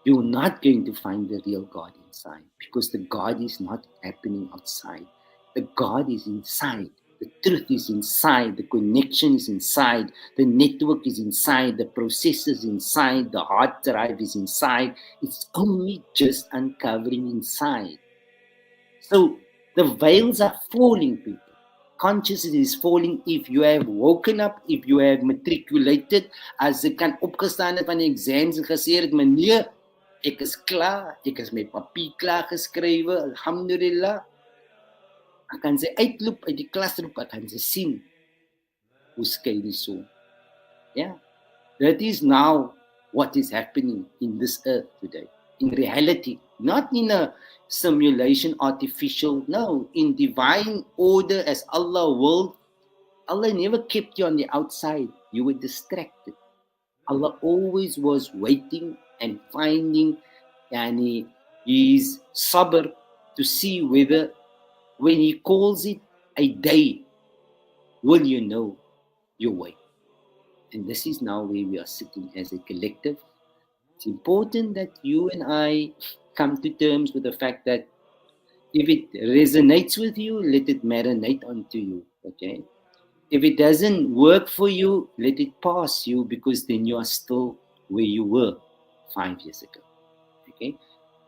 Speaker 1: you're not going to find the real God inside, because the God is not happening outside. The God is inside. The truth is inside. The connection is inside. The network is inside. The processor is inside. The hard drive is inside. It's only just uncovering inside. So the veils are falling, people. Consciousness is falling if you have woken up, if you have matriculated. As ek kan opgestaan het van die exams en gesê het, meneer, ek is klaar, ek is my papier klaar geskrywe, alhamdulillah. Ek kan sy uitloop uit die klasroep, ek kan sy sien hoe skyn die son. Yeah, that is now what is happening in this earth today. In reality, not in a simulation, artificial, no, in divine order as Allah willed. Allah never kept you on the outside. You were distracted. Allah always was waiting and finding his sabr to see whether when he calls it a day, will you know your way? And this is now where we are sitting as a collective. It's important that you and I come to terms with the fact that if it resonates with you, let it marinate onto you, okay? If it doesn't work for you, let it pass you, because then you are still where you were 5 years ago, okay?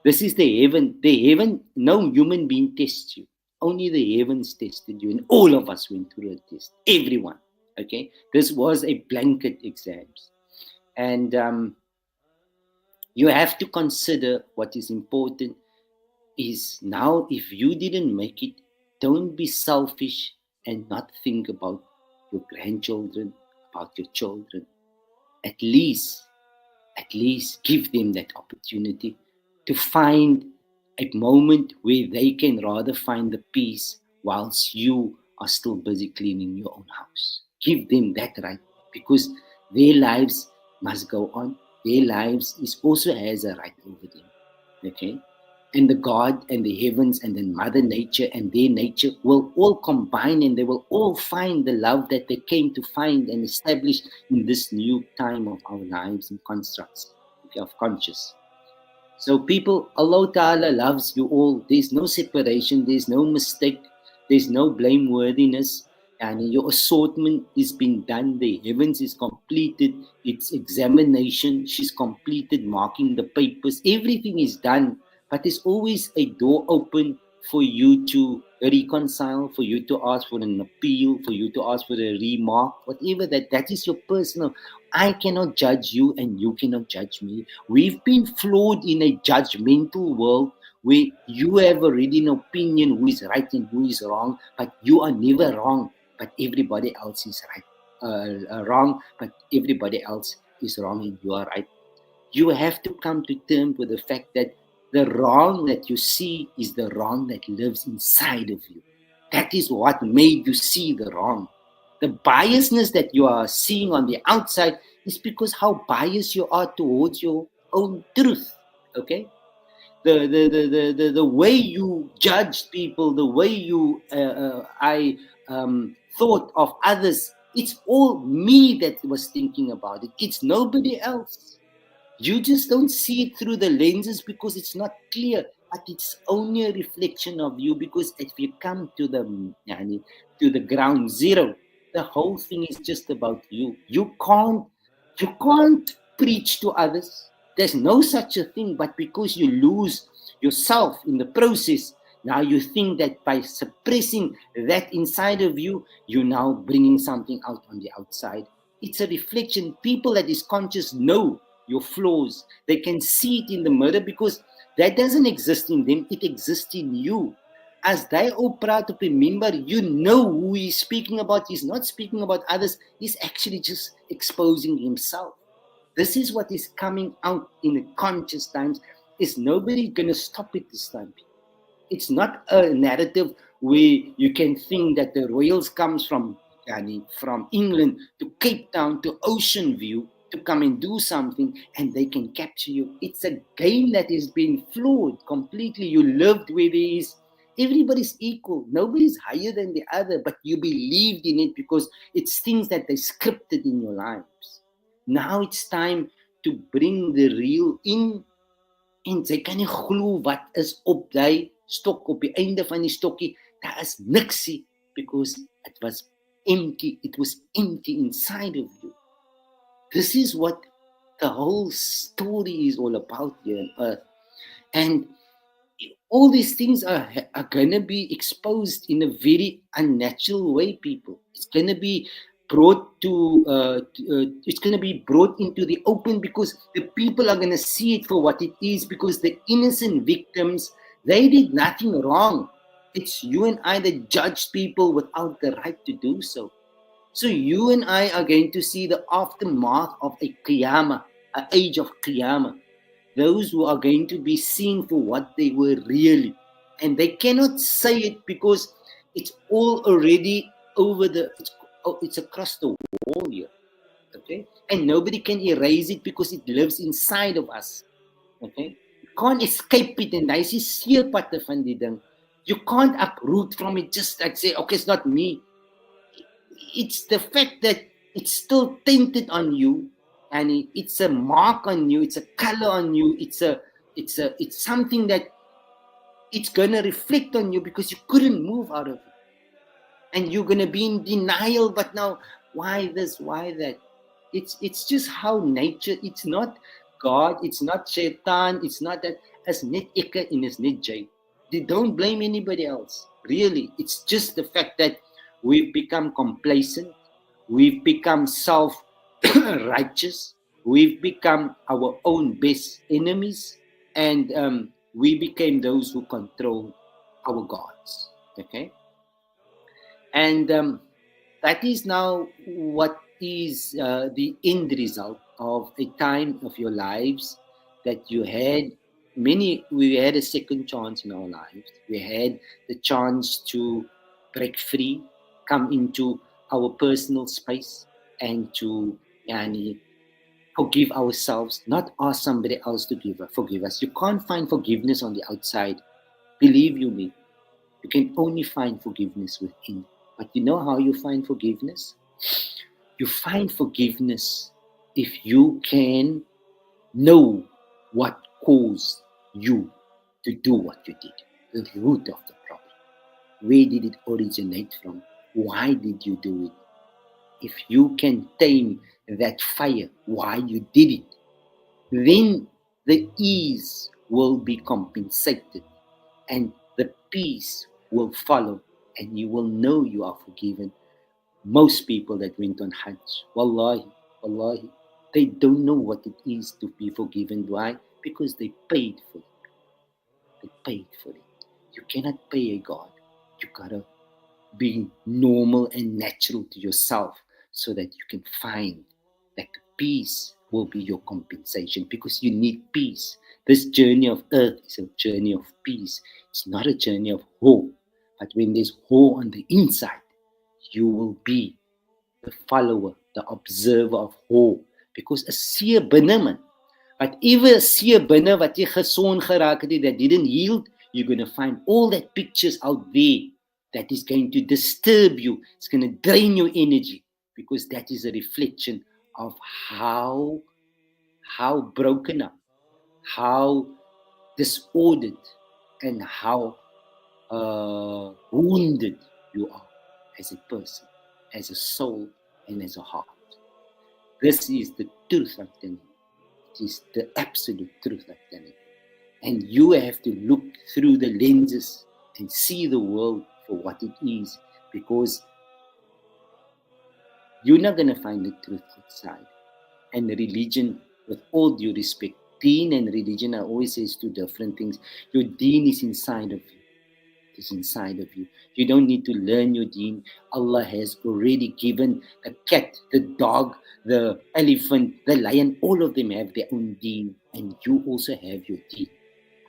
Speaker 1: This is the heaven. The heaven, no human being tests you. Only the heavens tested you, and all of us went through a test, everyone, okay? This was a blanket exams. And you have to consider what is important is now, if you didn't make it, don't be selfish and not think about your grandchildren, about your children. At least give them that opportunity to find a moment where they can rather find the peace whilst you are still busy cleaning your own house. Give them that right, because their lives must go on. Their lives is also has a right over them, okay? And the God and the heavens and then Mother Nature and their nature will all combine, and they will all find the love that they came to find and establish in this new time of our lives and constructs, okay, of conscious. So people, Allah Ta'ala loves you all. There's no separation. There's no mistake. There's no blameworthiness. And your assortment is been done. The heavens is completed. Its examination, she's completed marking the papers. Everything is done. But there's always a door open for you to reconcile, for you to ask for an appeal, for you to ask for a remark, whatever that is your personal. I cannot judge you and you cannot judge me. We've been flawed in a judgmental world where you have already an opinion who is right and who is wrong, but you are never wrong, but everybody else is right. Wrong, but everybody else is wrong and you are right. You have to come to terms with the fact that the wrong that you see is the wrong that lives inside of you. That is what made you see the wrong. The biasness that you are seeing on the outside is because how biased you are towards your own truth. Okay, the way you judge people, the way you thought of others, it's all me that was thinking about it. It's nobody else. You just don't see it through the lenses because it's not clear. but it's only a reflection of you, because if you come to the to the ground zero, the whole thing is just about you. You can't preach to others. There's no such a thing, but because you lose yourself in the process, now you think that by suppressing that inside of you, you're now bringing something out on the outside. It's a reflection. People that is conscious know your flaws. They can see it in the mirror, because that doesn't exist in them, it exists in you. As they all proud to remember, you know who he's speaking about. He's not speaking about others, he's actually just exposing himself. This is what is coming out in the conscious times. Is nobody gonna stop it this time? It's not a narrative where you can think that the royals comes from England to Cape Town to Ocean View to come and do something and they can capture you. It's a game that is being flawed completely. You lived where there is everybody's equal, nobody's higher than the other, but you believed in it because it's things that they scripted in your lives. Now it's time to bring the real in. En sy kan nie glo wat is op die stok, op die einde van die stokkie. Daar is niksie, because it was empty. It was empty inside of you. This is what the whole story is all about here on earth. And all these things are going to be exposed in a very unnatural way, people. It's going to be brought it's going to be brought into the open, because the people are going to see it for what it is, because the innocent victims, they did nothing wrong. It's you and I that judge people without the right to do so. So you and I are going to see the aftermath of a qiyamah, an age of qiyamah. Those who are going to be seen for what they were really. And they cannot say it because it's all already over it's across the wall here. Okay? And nobody can erase it because it lives inside of us. Okay? You can't escape it, and that's die seerpatte van die ding. You can't uproot from it just like say, okay, it's not me. It's the fact that it's still tainted on you, and it's a mark on you, it's a color on you, it's something that it's gonna reflect on you because you couldn't move out of it. And you're gonna be in denial, but now why this, why that? It's just how nature, it's not God, it's not Shaitan, it's not that. As net ikke en is net jy. They don't blame anybody else. Really, it's just the fact that we've become complacent, we've become self-righteous, we've become our own best enemies, and we became those who control our gods. Okay, and that is now what is the end result of a time of your lives that you had. We had a second chance in our lives. We had the chance to break free, come into our personal space, and to forgive ourselves, not ask somebody else to forgive us. You can't find forgiveness on the outside. Believe you me, you can only find forgiveness within. But you know how you find forgiveness? You find forgiveness if you can know what caused you to do what you did, the root of the problem. Where did it originate from? Why did you do it? If you can tame that fire, why you did it, then the ease will be compensated and the peace will follow, and you will know you are forgiven. Most people that went on Hajj, wallahi, they don't know what it is to be forgiven. Why? Because they paid for it. They paid for it. You cannot pay a God. You gotta be normal and natural to yourself so that you can find that peace will be your compensation, because you need peace. This journey of earth is a journey of peace. It's not a journey of hope. But when there's hope on the inside, you will be the follower, the observer of hope. Because a seer binne man, whatever seer binne wat jy gesond geraak het, that didn't yield, you're going to find all that pictures out there that is going to disturb you. It's going to drain your energy, because that is a reflection of how broken up, how disordered and how wounded you are as a person, as a soul, and as a heart. This is the truth I'm telling you. It is the absolute truth I'm telling you. And you have to look through the lenses and see the world for what it is, because you're not going to find the truth outside. And religion, with all due respect, deen and religion, I always say, is two different things. Your deen is inside of you. Is inside of you. You don't need to learn your deen. Allah has already given the cat, the dog, the elephant, the lion, all of them have their own deen, and you also have your deen.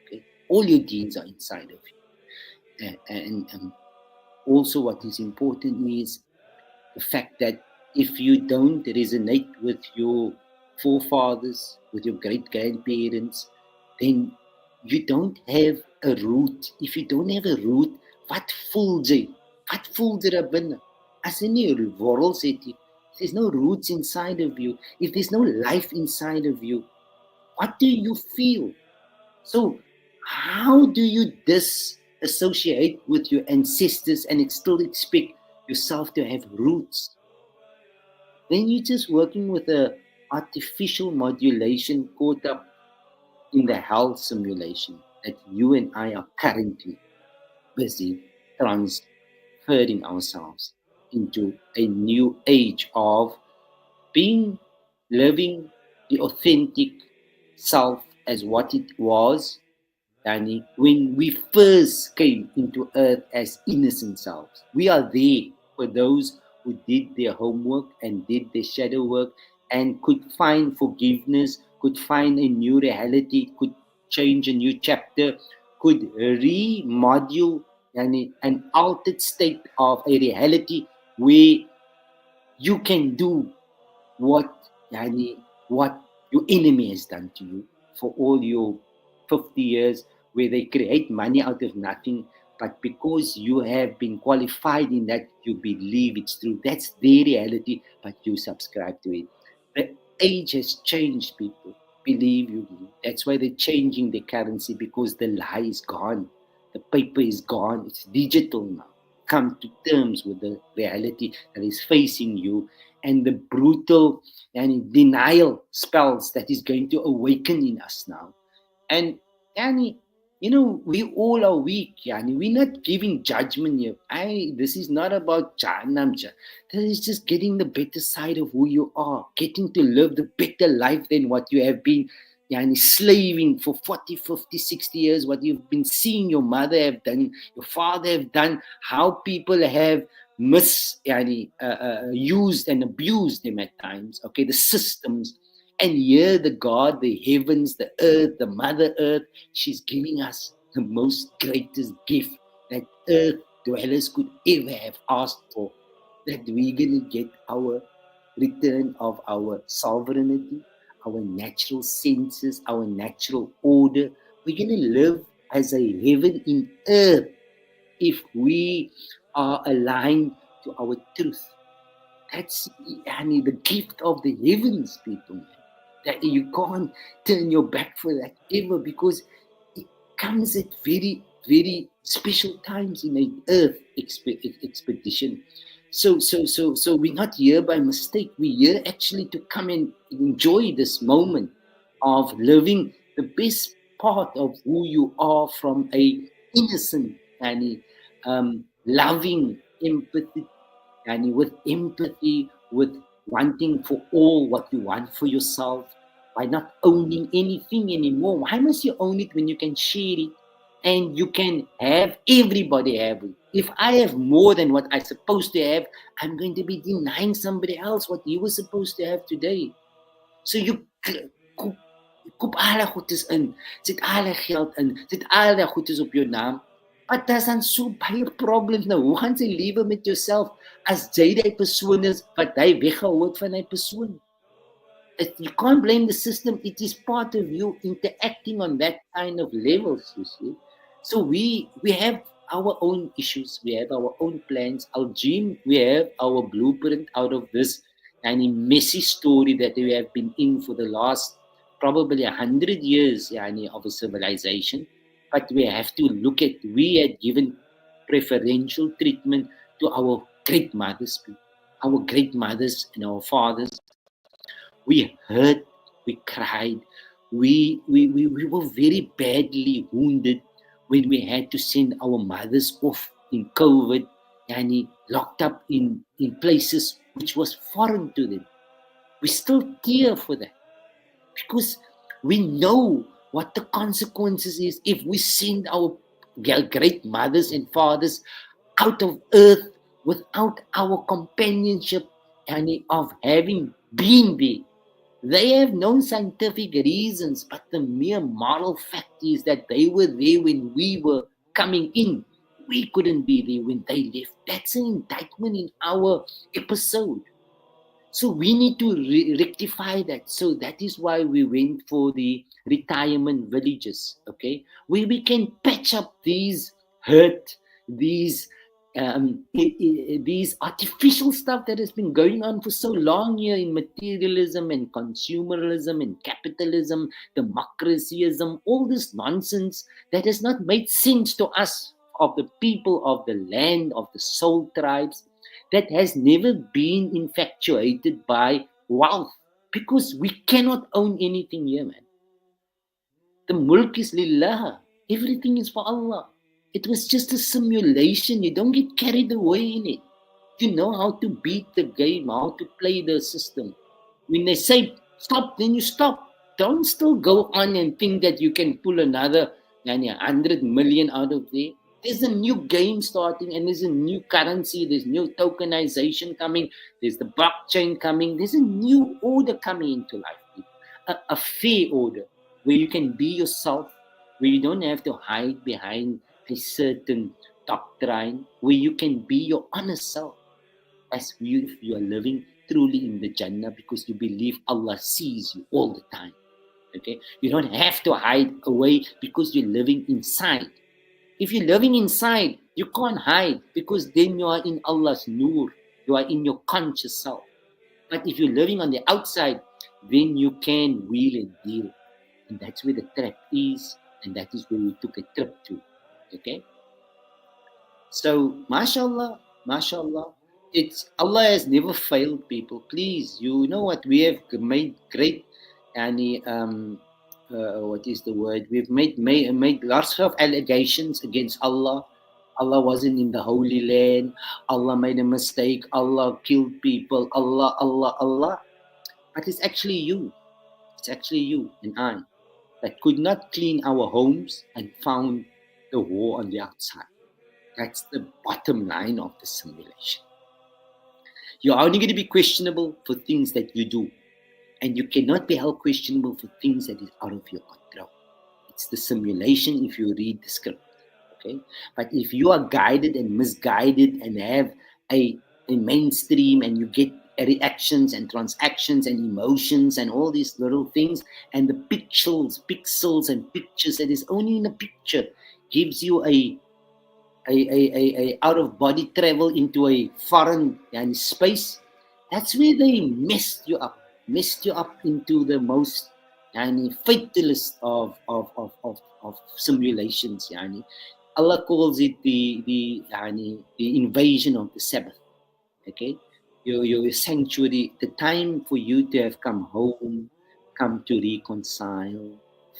Speaker 1: Okay? All your deens are inside of you. And also, what is important is the fact that if you don't resonate with your forefathers, with your great grandparents, then you don't have a root. If you don't have a root, wat voel jy? Wat voel jy daar binne? As jy nie 'n worrels het nie, if there's no roots inside of you, if there's no life inside of you, what do you feel? So, how do you disassociate with your ancestors and still expect yourself to have roots? Then you're just working with a artificial modulation caught up in the health simulation that you and I are currently busy transferring ourselves into a new age of being, living the authentic self as what it was, Danny, when we first came into earth as innocent selves. We are there for those who did their homework and did their shadow work and could find forgiveness, could find a new reality, could change a new chapter, could remodule an altered state of a reality where you can do what what your enemy has done to you for all your 50 years, where they create money out of nothing, but because you have been qualified in that, you believe it's true. That's their reality, but you subscribe to it. The age has changed, people. Believe you me. That's why they're changing the currency, because the lie is gone. The paper is gone. It's digital now. Come to terms with the reality that is facing you, and the brutal and denial spells that is going to awaken in us now. And Yani, we all are weak, Yani. We're not giving judgment here. This is not about Jahannam. This is just getting the better side of who you are, getting to live the better life than what you have been, Yani, slaving for 40, 50, 60 years, what you've been seeing your mother have done, your father have done, how people have used and abused them at times, okay, the systems. And here the God, the heavens, the earth, the Mother Earth, she's giving us the most greatest gift that earth dwellers could ever have asked for. That we're going to get our return of our sovereignty, our natural senses, our natural order. We're going to live as a heaven in earth if we are aligned to our truth. That's the gift of the heavens, people. That you can't turn your back for that ever, because it comes at very, very special times in an earth expedition. So we're not here by mistake. We're here actually to come and enjoy this moment of living the best part of who you are from a innocent and loving empathy, and with empathy, with wanting for all what you want for yourself, by not owning anything anymore. Why must you own it when you can share it and you can have everybody have it? If I have more than what I'm supposed to have, I'm going to be denying somebody else what he was supposed to have today. So you koop alle goedes in, sit alle geld in, sit alle goedes op jou naam. But daar's dan so baie problems nou. Hoe gaan jy lewe met jouself as jy die persoon is wat hy weggehou het van hy persoon? You can't blame the system. It is part of you interacting on that kind of levels, you see. So we have our own issues. We have our own plans. Our dream, we have our blueprint out of this tiny messy story that we have been in for the last probably 100 years, yani, of a civilization. But we have to look at, we had given preferential treatment to our great mothers, our great mothers and our fathers. We hurt, we cried, we were very badly wounded when we had to send our mothers off in COVID and locked up in places which was foreign to them. We still care for that because we know what the consequences is if we send our great mothers and fathers out of earth without our companionship and of having been there. They have no scientific reasons, but the mere moral fact is that they were there when we were coming in. We couldn't be there when they left. That's an indictment in our episode. So we need to rectify that. So that is why we went for the retirement villages, okay, where we can patch up these hurt, these these artificial stuff that has been going on for so long here in materialism and consumerism and capitalism, democracyism, all this nonsense that has not made sense to us, of the people of the land, of the soul tribes, that has never been infatuated by wealth, because we cannot own anything here, man. The mulk is lillah. Everything is for Allah. It was just a simulation. You don't get carried away in it. You know how to beat the game, how to play the system. When they say stop, then you stop. Don't still go on and think that you can pull another 100 million out of there. There's a new game starting and there's a new currency. There's new tokenization coming. There's the blockchain coming. There's a new order coming into life. A fair order where you can be yourself, where you don't have to hide behind a certain doctrine, where you can be your honest self, as if you are living truly in the Jannah, because you believe Allah sees you all the time. Okay, you don't have to hide away because you're living inside. If you're living inside, you can't hide, because then you are in Allah's nur, you are in your conscious self. But if you're living on the outside, then you can wheel and deal, and that's where the trap is, and that is where we took a trip to. Okay, so mashallah, mashallah, it's Allah has never failed people. Please, you know what, we have made great, and what is the word? We've made lots of allegations against Allah. Allah wasn't in the Holy Land. Allah made a mistake. Allah killed people. Allah. But it's actually you. It's actually you and I that could not clean our homes and found the war on the outside. That's the bottom line of the simulation. You're only going to be questionable for things that you do. And you cannot be held questionable for things that is out of your control. It's the simulation if you read the script. Okay? But if you are guided and misguided and have a mainstream, and you get reactions and transactions and emotions and all these little things, and the pixels and pictures that is only in a picture gives you a out of body travel into a foreign space, that's where they messed you up into the most fatalist of simulations. Allah calls it the invasion of the Sabbath. Okay, your sanctuary, the time for you to have come home, come to reconcile,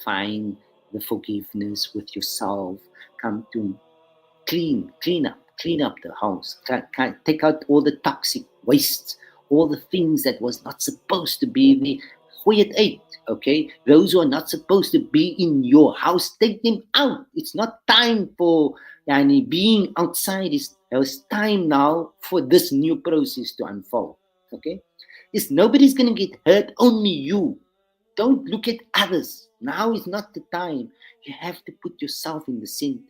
Speaker 1: find the forgiveness with yourself, come to clean up the house, take out all the toxic wastes, all the things that was not supposed to be there. Quiet eight, okay? Those who are not supposed to be in your house, take them out. It's not time for being outside. It's time now for this new process to unfold, okay? Nobody's going to get hurt, only you. Don't look at others. Now is not the time. You have to put yourself in the center.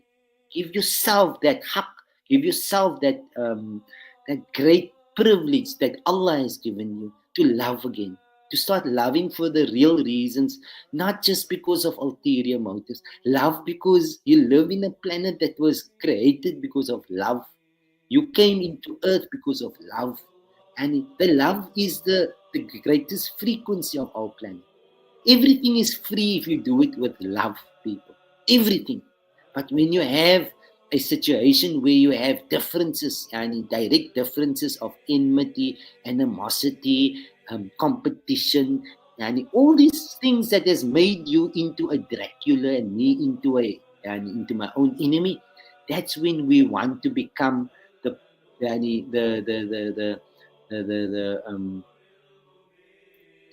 Speaker 1: Give yourself that haq. Give yourself that great privilege that Allah has given you to love again, to start loving for the real reasons, not just because of ulterior motives. Love because you live in a planet that was created because of love. You came into earth because of love. And the love is the greatest frequency of our planet. Everything is free if you do it with love, people. Everything. But when you have a situation where you have differences and direct differences of enmity, animosity, competition, and all these things that has made you into a Dracula and me into my own enemy, that's when we want to become the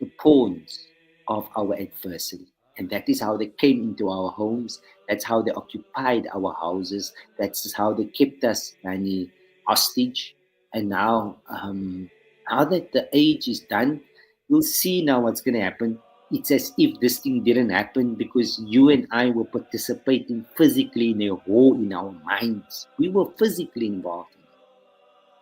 Speaker 1: the pawns of our adversary. And that is how they came into our homes. That's how they occupied our houses. That's how they kept us hostage. And now that the age is done, you'll see now what's going to happen. It's as if this thing didn't happen because you and I were participating physically in a war in our minds. We were physically involved in it.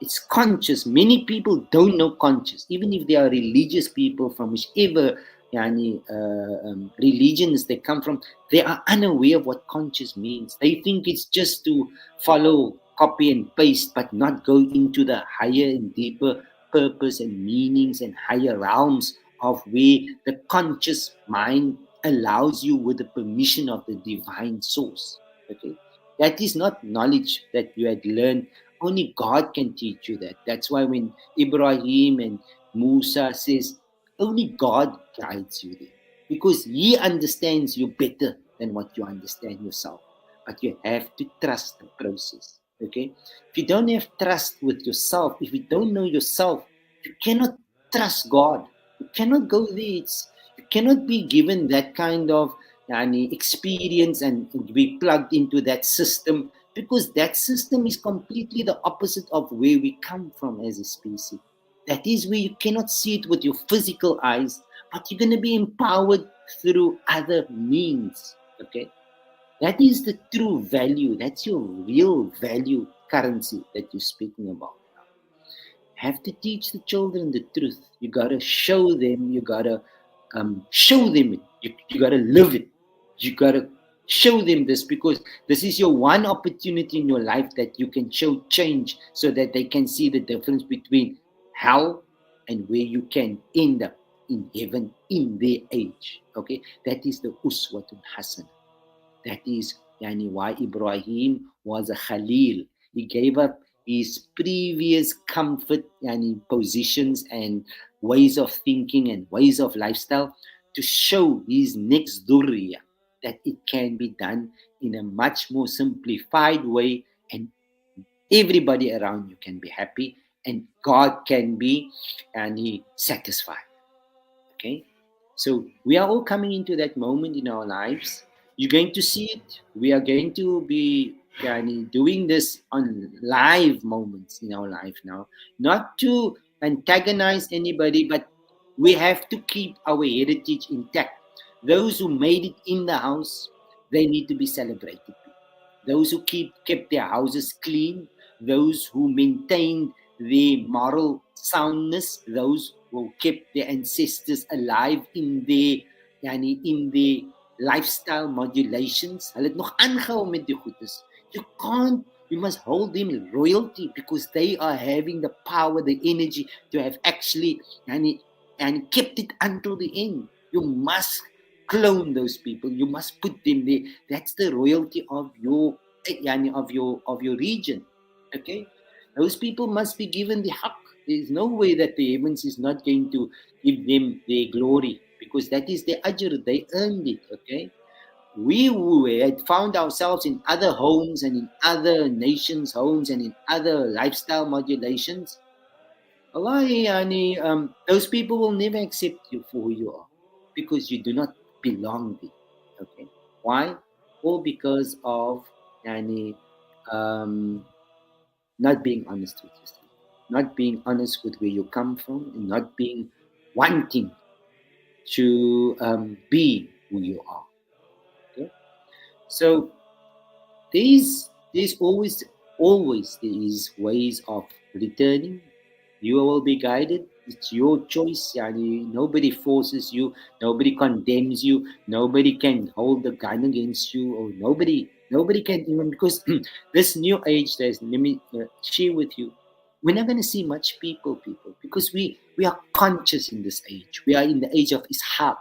Speaker 1: It's conscious. Many people don't know conscious, even if they are religious people from whichever religions they come from. They are unaware of what conscious means. They think it's just to follow, copy, and paste, but not go into the higher and deeper purpose and meanings and higher realms of where the conscious mind allows you with the permission of the divine source. Okay, that is not knowledge that you had learned. Only God can teach you that. That's why when Ibrahim and Musa says, only God guides you there. Because He understands you better than what you understand yourself. But you have to trust the process. Okay? If you don't have trust with yourself, if you don't know yourself, you cannot trust God. You cannot go there. You cannot be given that kind of experience and be plugged into that system, because that system is completely the opposite of where we come from as a species. That is where you cannot see it with your physical eyes, but you're going to be empowered through other means. Okay, that is the true value. That's your real value currency that you're speaking about. Have to teach the children the truth. You gotta show them. You gotta show them it. You gotta live it. You gotta show them this, because this is your one opportunity in your life that you can show change, so that they can see the difference between hell and where you can end up in heaven in their age. Okay, that is the uswatun hasan. That is why Ibrahim was a Khalil. He gave up his previous comfort and positions and ways of thinking and ways of lifestyle to show his next durriya that it can be done in a much more simplified way, and everybody around you can be happy and God can be satisfied. Okay, so we are all coming into that moment in our lives. You're going to see it. We are going to be doing this on live moments in our life now, not to antagonize anybody, but we have to keep our heritage intact. Those who made it in the house, they need to be celebrated. Those who kept their houses clean, those who maintained their moral soundness, those who kept their ancestors alive in their lifestyle modulations. Hulle het nog aangehou met die goedes. You must hold them in royalty, because they are having the power, the energy to have actually and kept it until the end. You must clone those people. You must put them there. That's the royalty of your of your region. Okay, those people must be given the haq. There is no way that the heavens is not going to give them their glory, because that is their ajr. They earned it. Okay, we who had found ourselves in other homes and in other nations' homes and in other lifestyle modulations, Allah, those people will never accept you for who you are, because you do not belong there. Okay, why? All because of um, not being honest with yourself, not being honest with where you come from, and not being wanting to be who you are. Okay, so there's always there is ways of returning. You will be guided. It's your choice. Nobody forces you. Nobody condemns you. Nobody can hold the gun against you, or nobody can even, because this new age. Let me share with you. We're not going to see much people, because we are conscious in this age. We are in the age of Ishaq.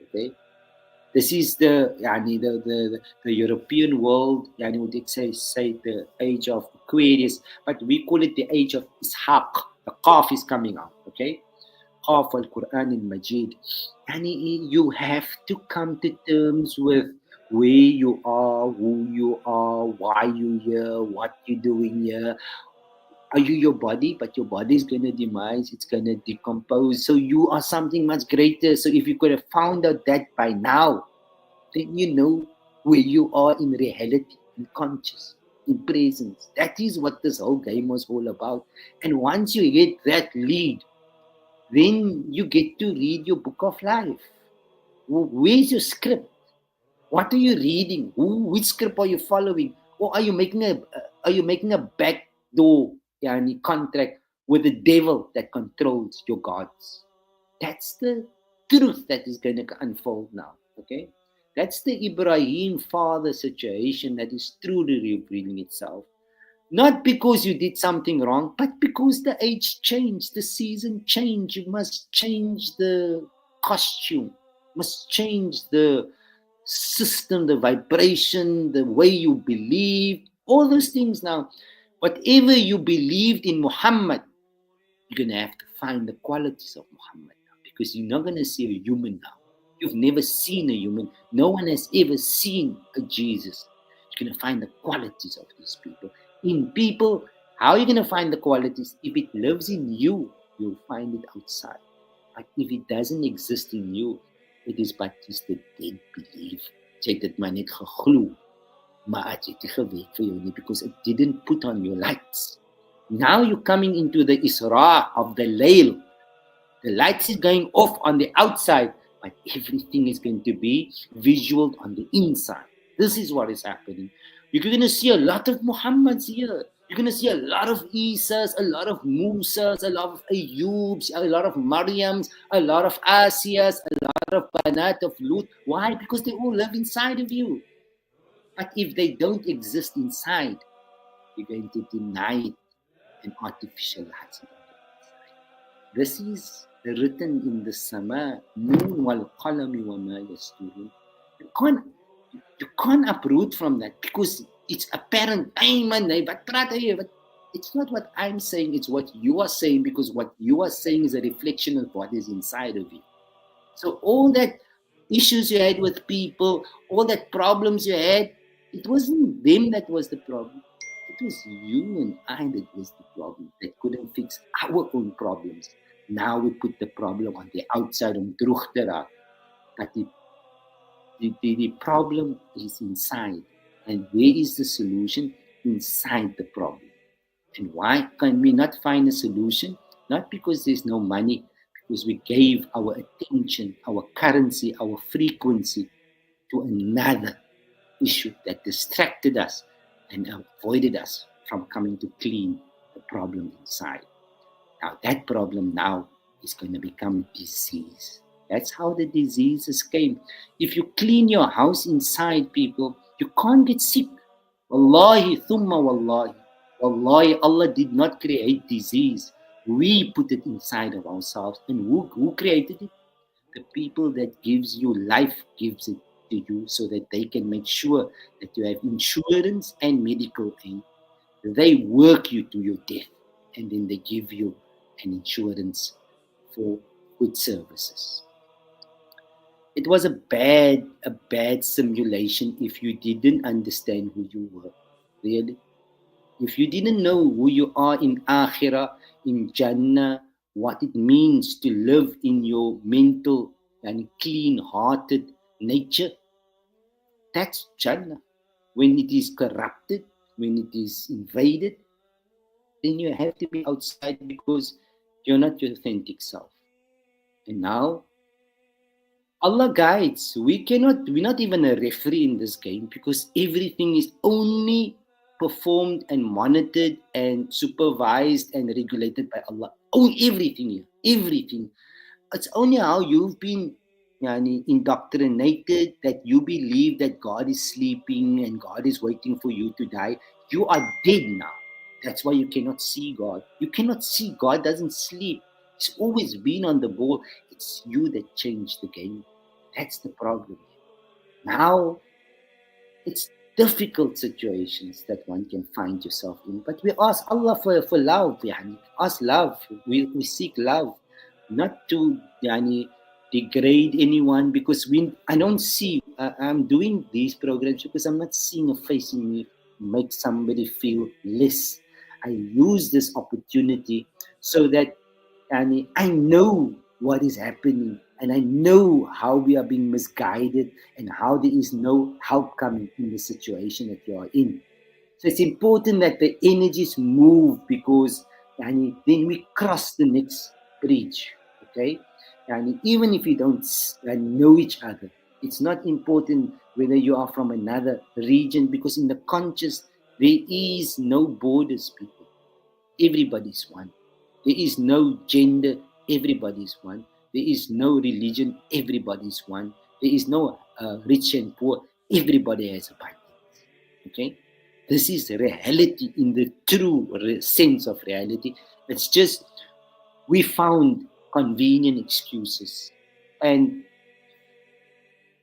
Speaker 1: Okay, This is the European world, yani would say the age of Aquarius, but we call it the age of Ishaq. The Qaf is coming out, okay? Qaf al-Quran al-Majid. Yani you have to come to terms with where you are, who you are, why you here, what you doing here. Are you your body? But your body is going to demise, it's going to decompose. So you are something much greater. So if you could have found out that by now, then you know where you are in reality, in conscious, in presence. That is what this whole game was all about. And once you get that lead, then you get to read your book of life. Where's your script? What are you reading? Which script are you following? Or are you making a backdoor contract with the devil that controls your gods? That's the truth that is going to unfold now. Okay, that's the Ibrahim father situation that is truly revealing itself. Not because you did something wrong, but because the age changed, the season changed. You must change the costume, must change the system, the vibration, the way you believe, all those things now. Whatever you believed in Muhammad, you're going to have to find the qualities of Muhammad now, because you're not going to see a human now. You've never seen a human. No one has ever seen a Jesus. You're going to find the qualities of these people. In people, how are you going to find the qualities? If it lives in you, you'll find it outside. But if it doesn't exist in you, it is but just a dead belief. Jy het dit maar net geglo, maar het jy dit gewerk vir jou nie, because it didn't put on your lights. Now you're coming into the Isra of the Layl. The lights is going off on the outside, but everything is going to be visual on the inside. This is what is happening. You're going to see a lot of Muhammads here. You're going to see a lot of Isas, a lot of Musas, a lot of Ayyubs, a lot of Maryams, a lot of Asiyas, a lot of Banat of Lut. Why? Because they all live inside of you. But if they don't exist inside, you're going to deny it and artificialize it. This is written in the Sama, Noon wal qalami wa ma yasturun. You can't uproot from that because it's apparent. But it's not what I'm saying, it's what you are saying, because what you are saying is a reflection of what is inside of you. So all that issues you had with people, all that problems you had, it wasn't them that was the problem. It was you and I that was the problem, that couldn't fix our own problems. Now we put the problem on the outside on terug te raak. But the problem is inside. And where is the solution? Inside the problem. And why can we not find a solution? Not because there's no money, because we gave our attention, our currency, our frequency to another issue that distracted us and avoided us from coming to clean the problem inside. Now that problem now is going to become disease. That's how the diseases came. If you clean your house inside, people, you can't get sick. Wallahi, thumma wallahi. Wallahi, Allah did not create disease. We put it inside of ourselves. And who created it? The people that gives you life gives it to you so that they can make sure that you have insurance and medical aid. They work you to your death, and then they give you an insurance for good services. It was a bad simulation if you didn't understand who you were, really. If you didn't know who you are in Akhirah, in Jannah, what it means to live in your mental and clean-hearted nature, that's Jannah. When it is corrupted, when it is invaded, then you have to be outside because you're not your authentic self. And now, Allah guides. We're not even a referee in this game because everything is only performed and monitored and supervised and regulated by Allah. Oh, everything. It's only how you've been indoctrinated that you believe that God is sleeping and God is waiting for you to die. You are dead now. That's why you cannot see God. You cannot see God doesn't sleep. He's always been on the ball. It's you that changed the game. That's the problem. Now, it's difficult situations that one can find yourself in. But we ask Allah for love. Yani, ask love. We seek love, not to yani, degrade anyone because I don't see, I'm doing these programs because I'm not seeing a face in me make somebody feel less. I use this opportunity so that I know what is happening and I know how we are being misguided and how there is no help coming in the situation that you are in. So it's important that the energies move because then we cross the next bridge. Okay? Even if we don't know each other, it's not important whether you are from another region because in the conscious, there is no borders, people. Everybody's one. There is no gender, everybody's one. There is no religion, everybody's one. There is no rich and poor, everybody has abundance. Okay? This is reality in the true sense of reality. It's just we found convenient excuses. And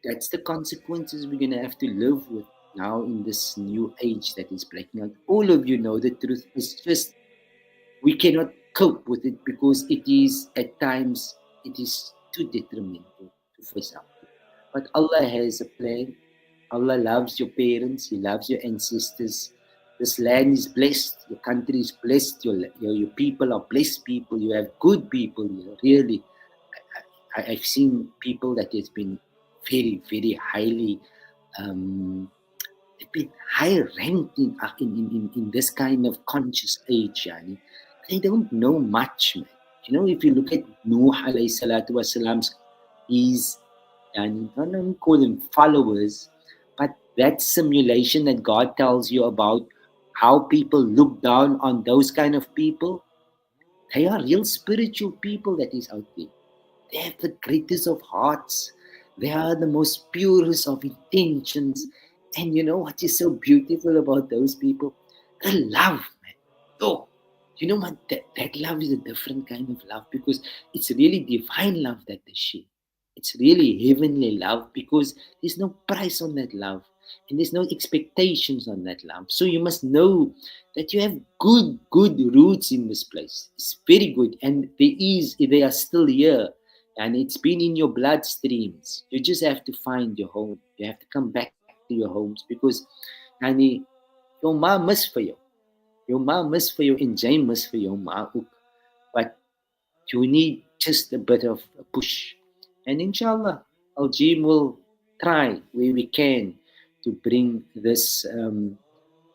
Speaker 1: that's the consequences we're going to have to live with now in this new age that is breaking out. All of you know the truth. It's just we cannot cope with it because it is at times it is too detrimental to face up to. But Allah has a plan. Allah loves your parents. He loves your ancestors. This land is blessed. Your country is blessed. Your people are blessed people. You have good people here. Really, I've seen people that has been very, very highly um, they've been high ranked in this kind of conscious age, yani. They don't know much, man. If you look at Nuh alayhi salatu wasalam's, his, yani, I don't call them followers, but that simulation that God tells you about how people look down on those kind of people, they are real spiritual people that is out there. They have the greatest of hearts. They are the most purest of intentions. And you know what is so beautiful about those people? The love, man. Oh, you know what? That love is a different kind of love because it's really divine love that they share. It's really heavenly love because there's no price on that love and there's no expectations on that love. So you must know that you have good roots in this place. It's very good. And they are still here and it's been in your bloodstreams. You just have to find your home. You have to come back to your homes because yani, your ma miss for you. Your ma miss for you and Jane miss for your ma ook. But you need just a bit of a push. And inshallah, Al Jim will try where we can to bring this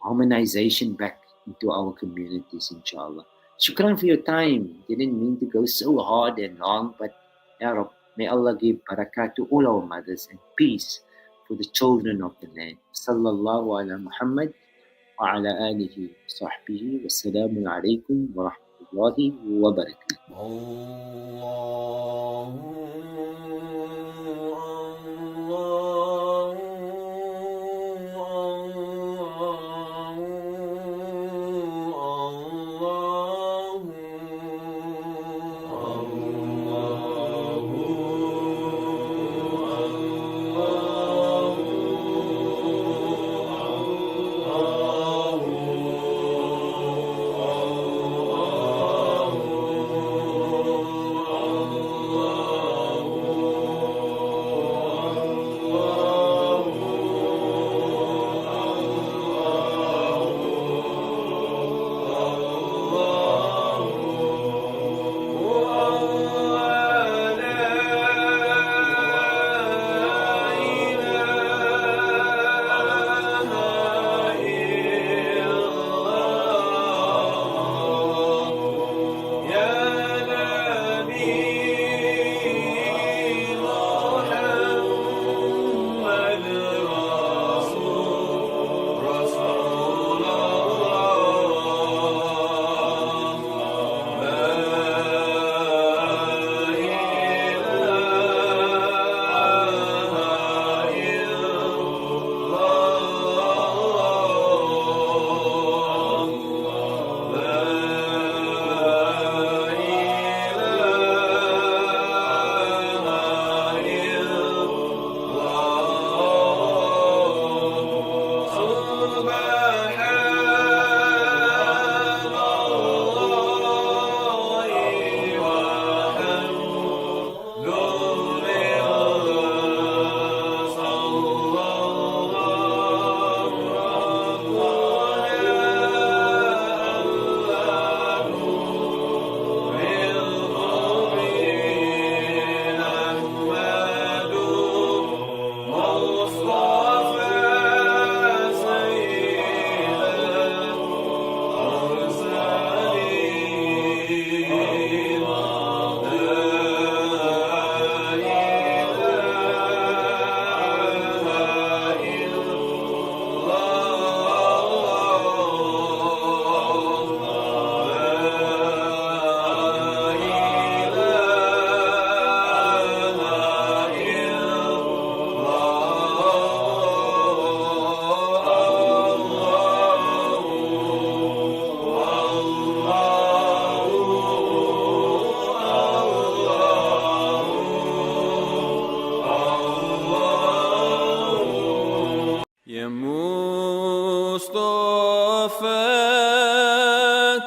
Speaker 1: harmonization back into our communities, inshallah. Shukran for your time. Didn't mean to go so hard and long, but Ya Rab, may Allah give barakah to all our mothers and peace for the children of the land. Sallallahu ala Muhammad wa ala alihi wa sahbihi. Wassalamu alaikum wa rahmatullahi wa barakatuh.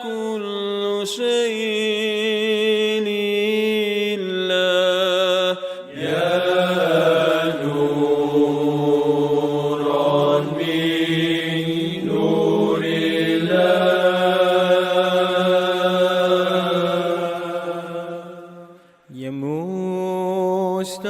Speaker 2: كل شيء لله يا نورا من نور الله يا مصطفى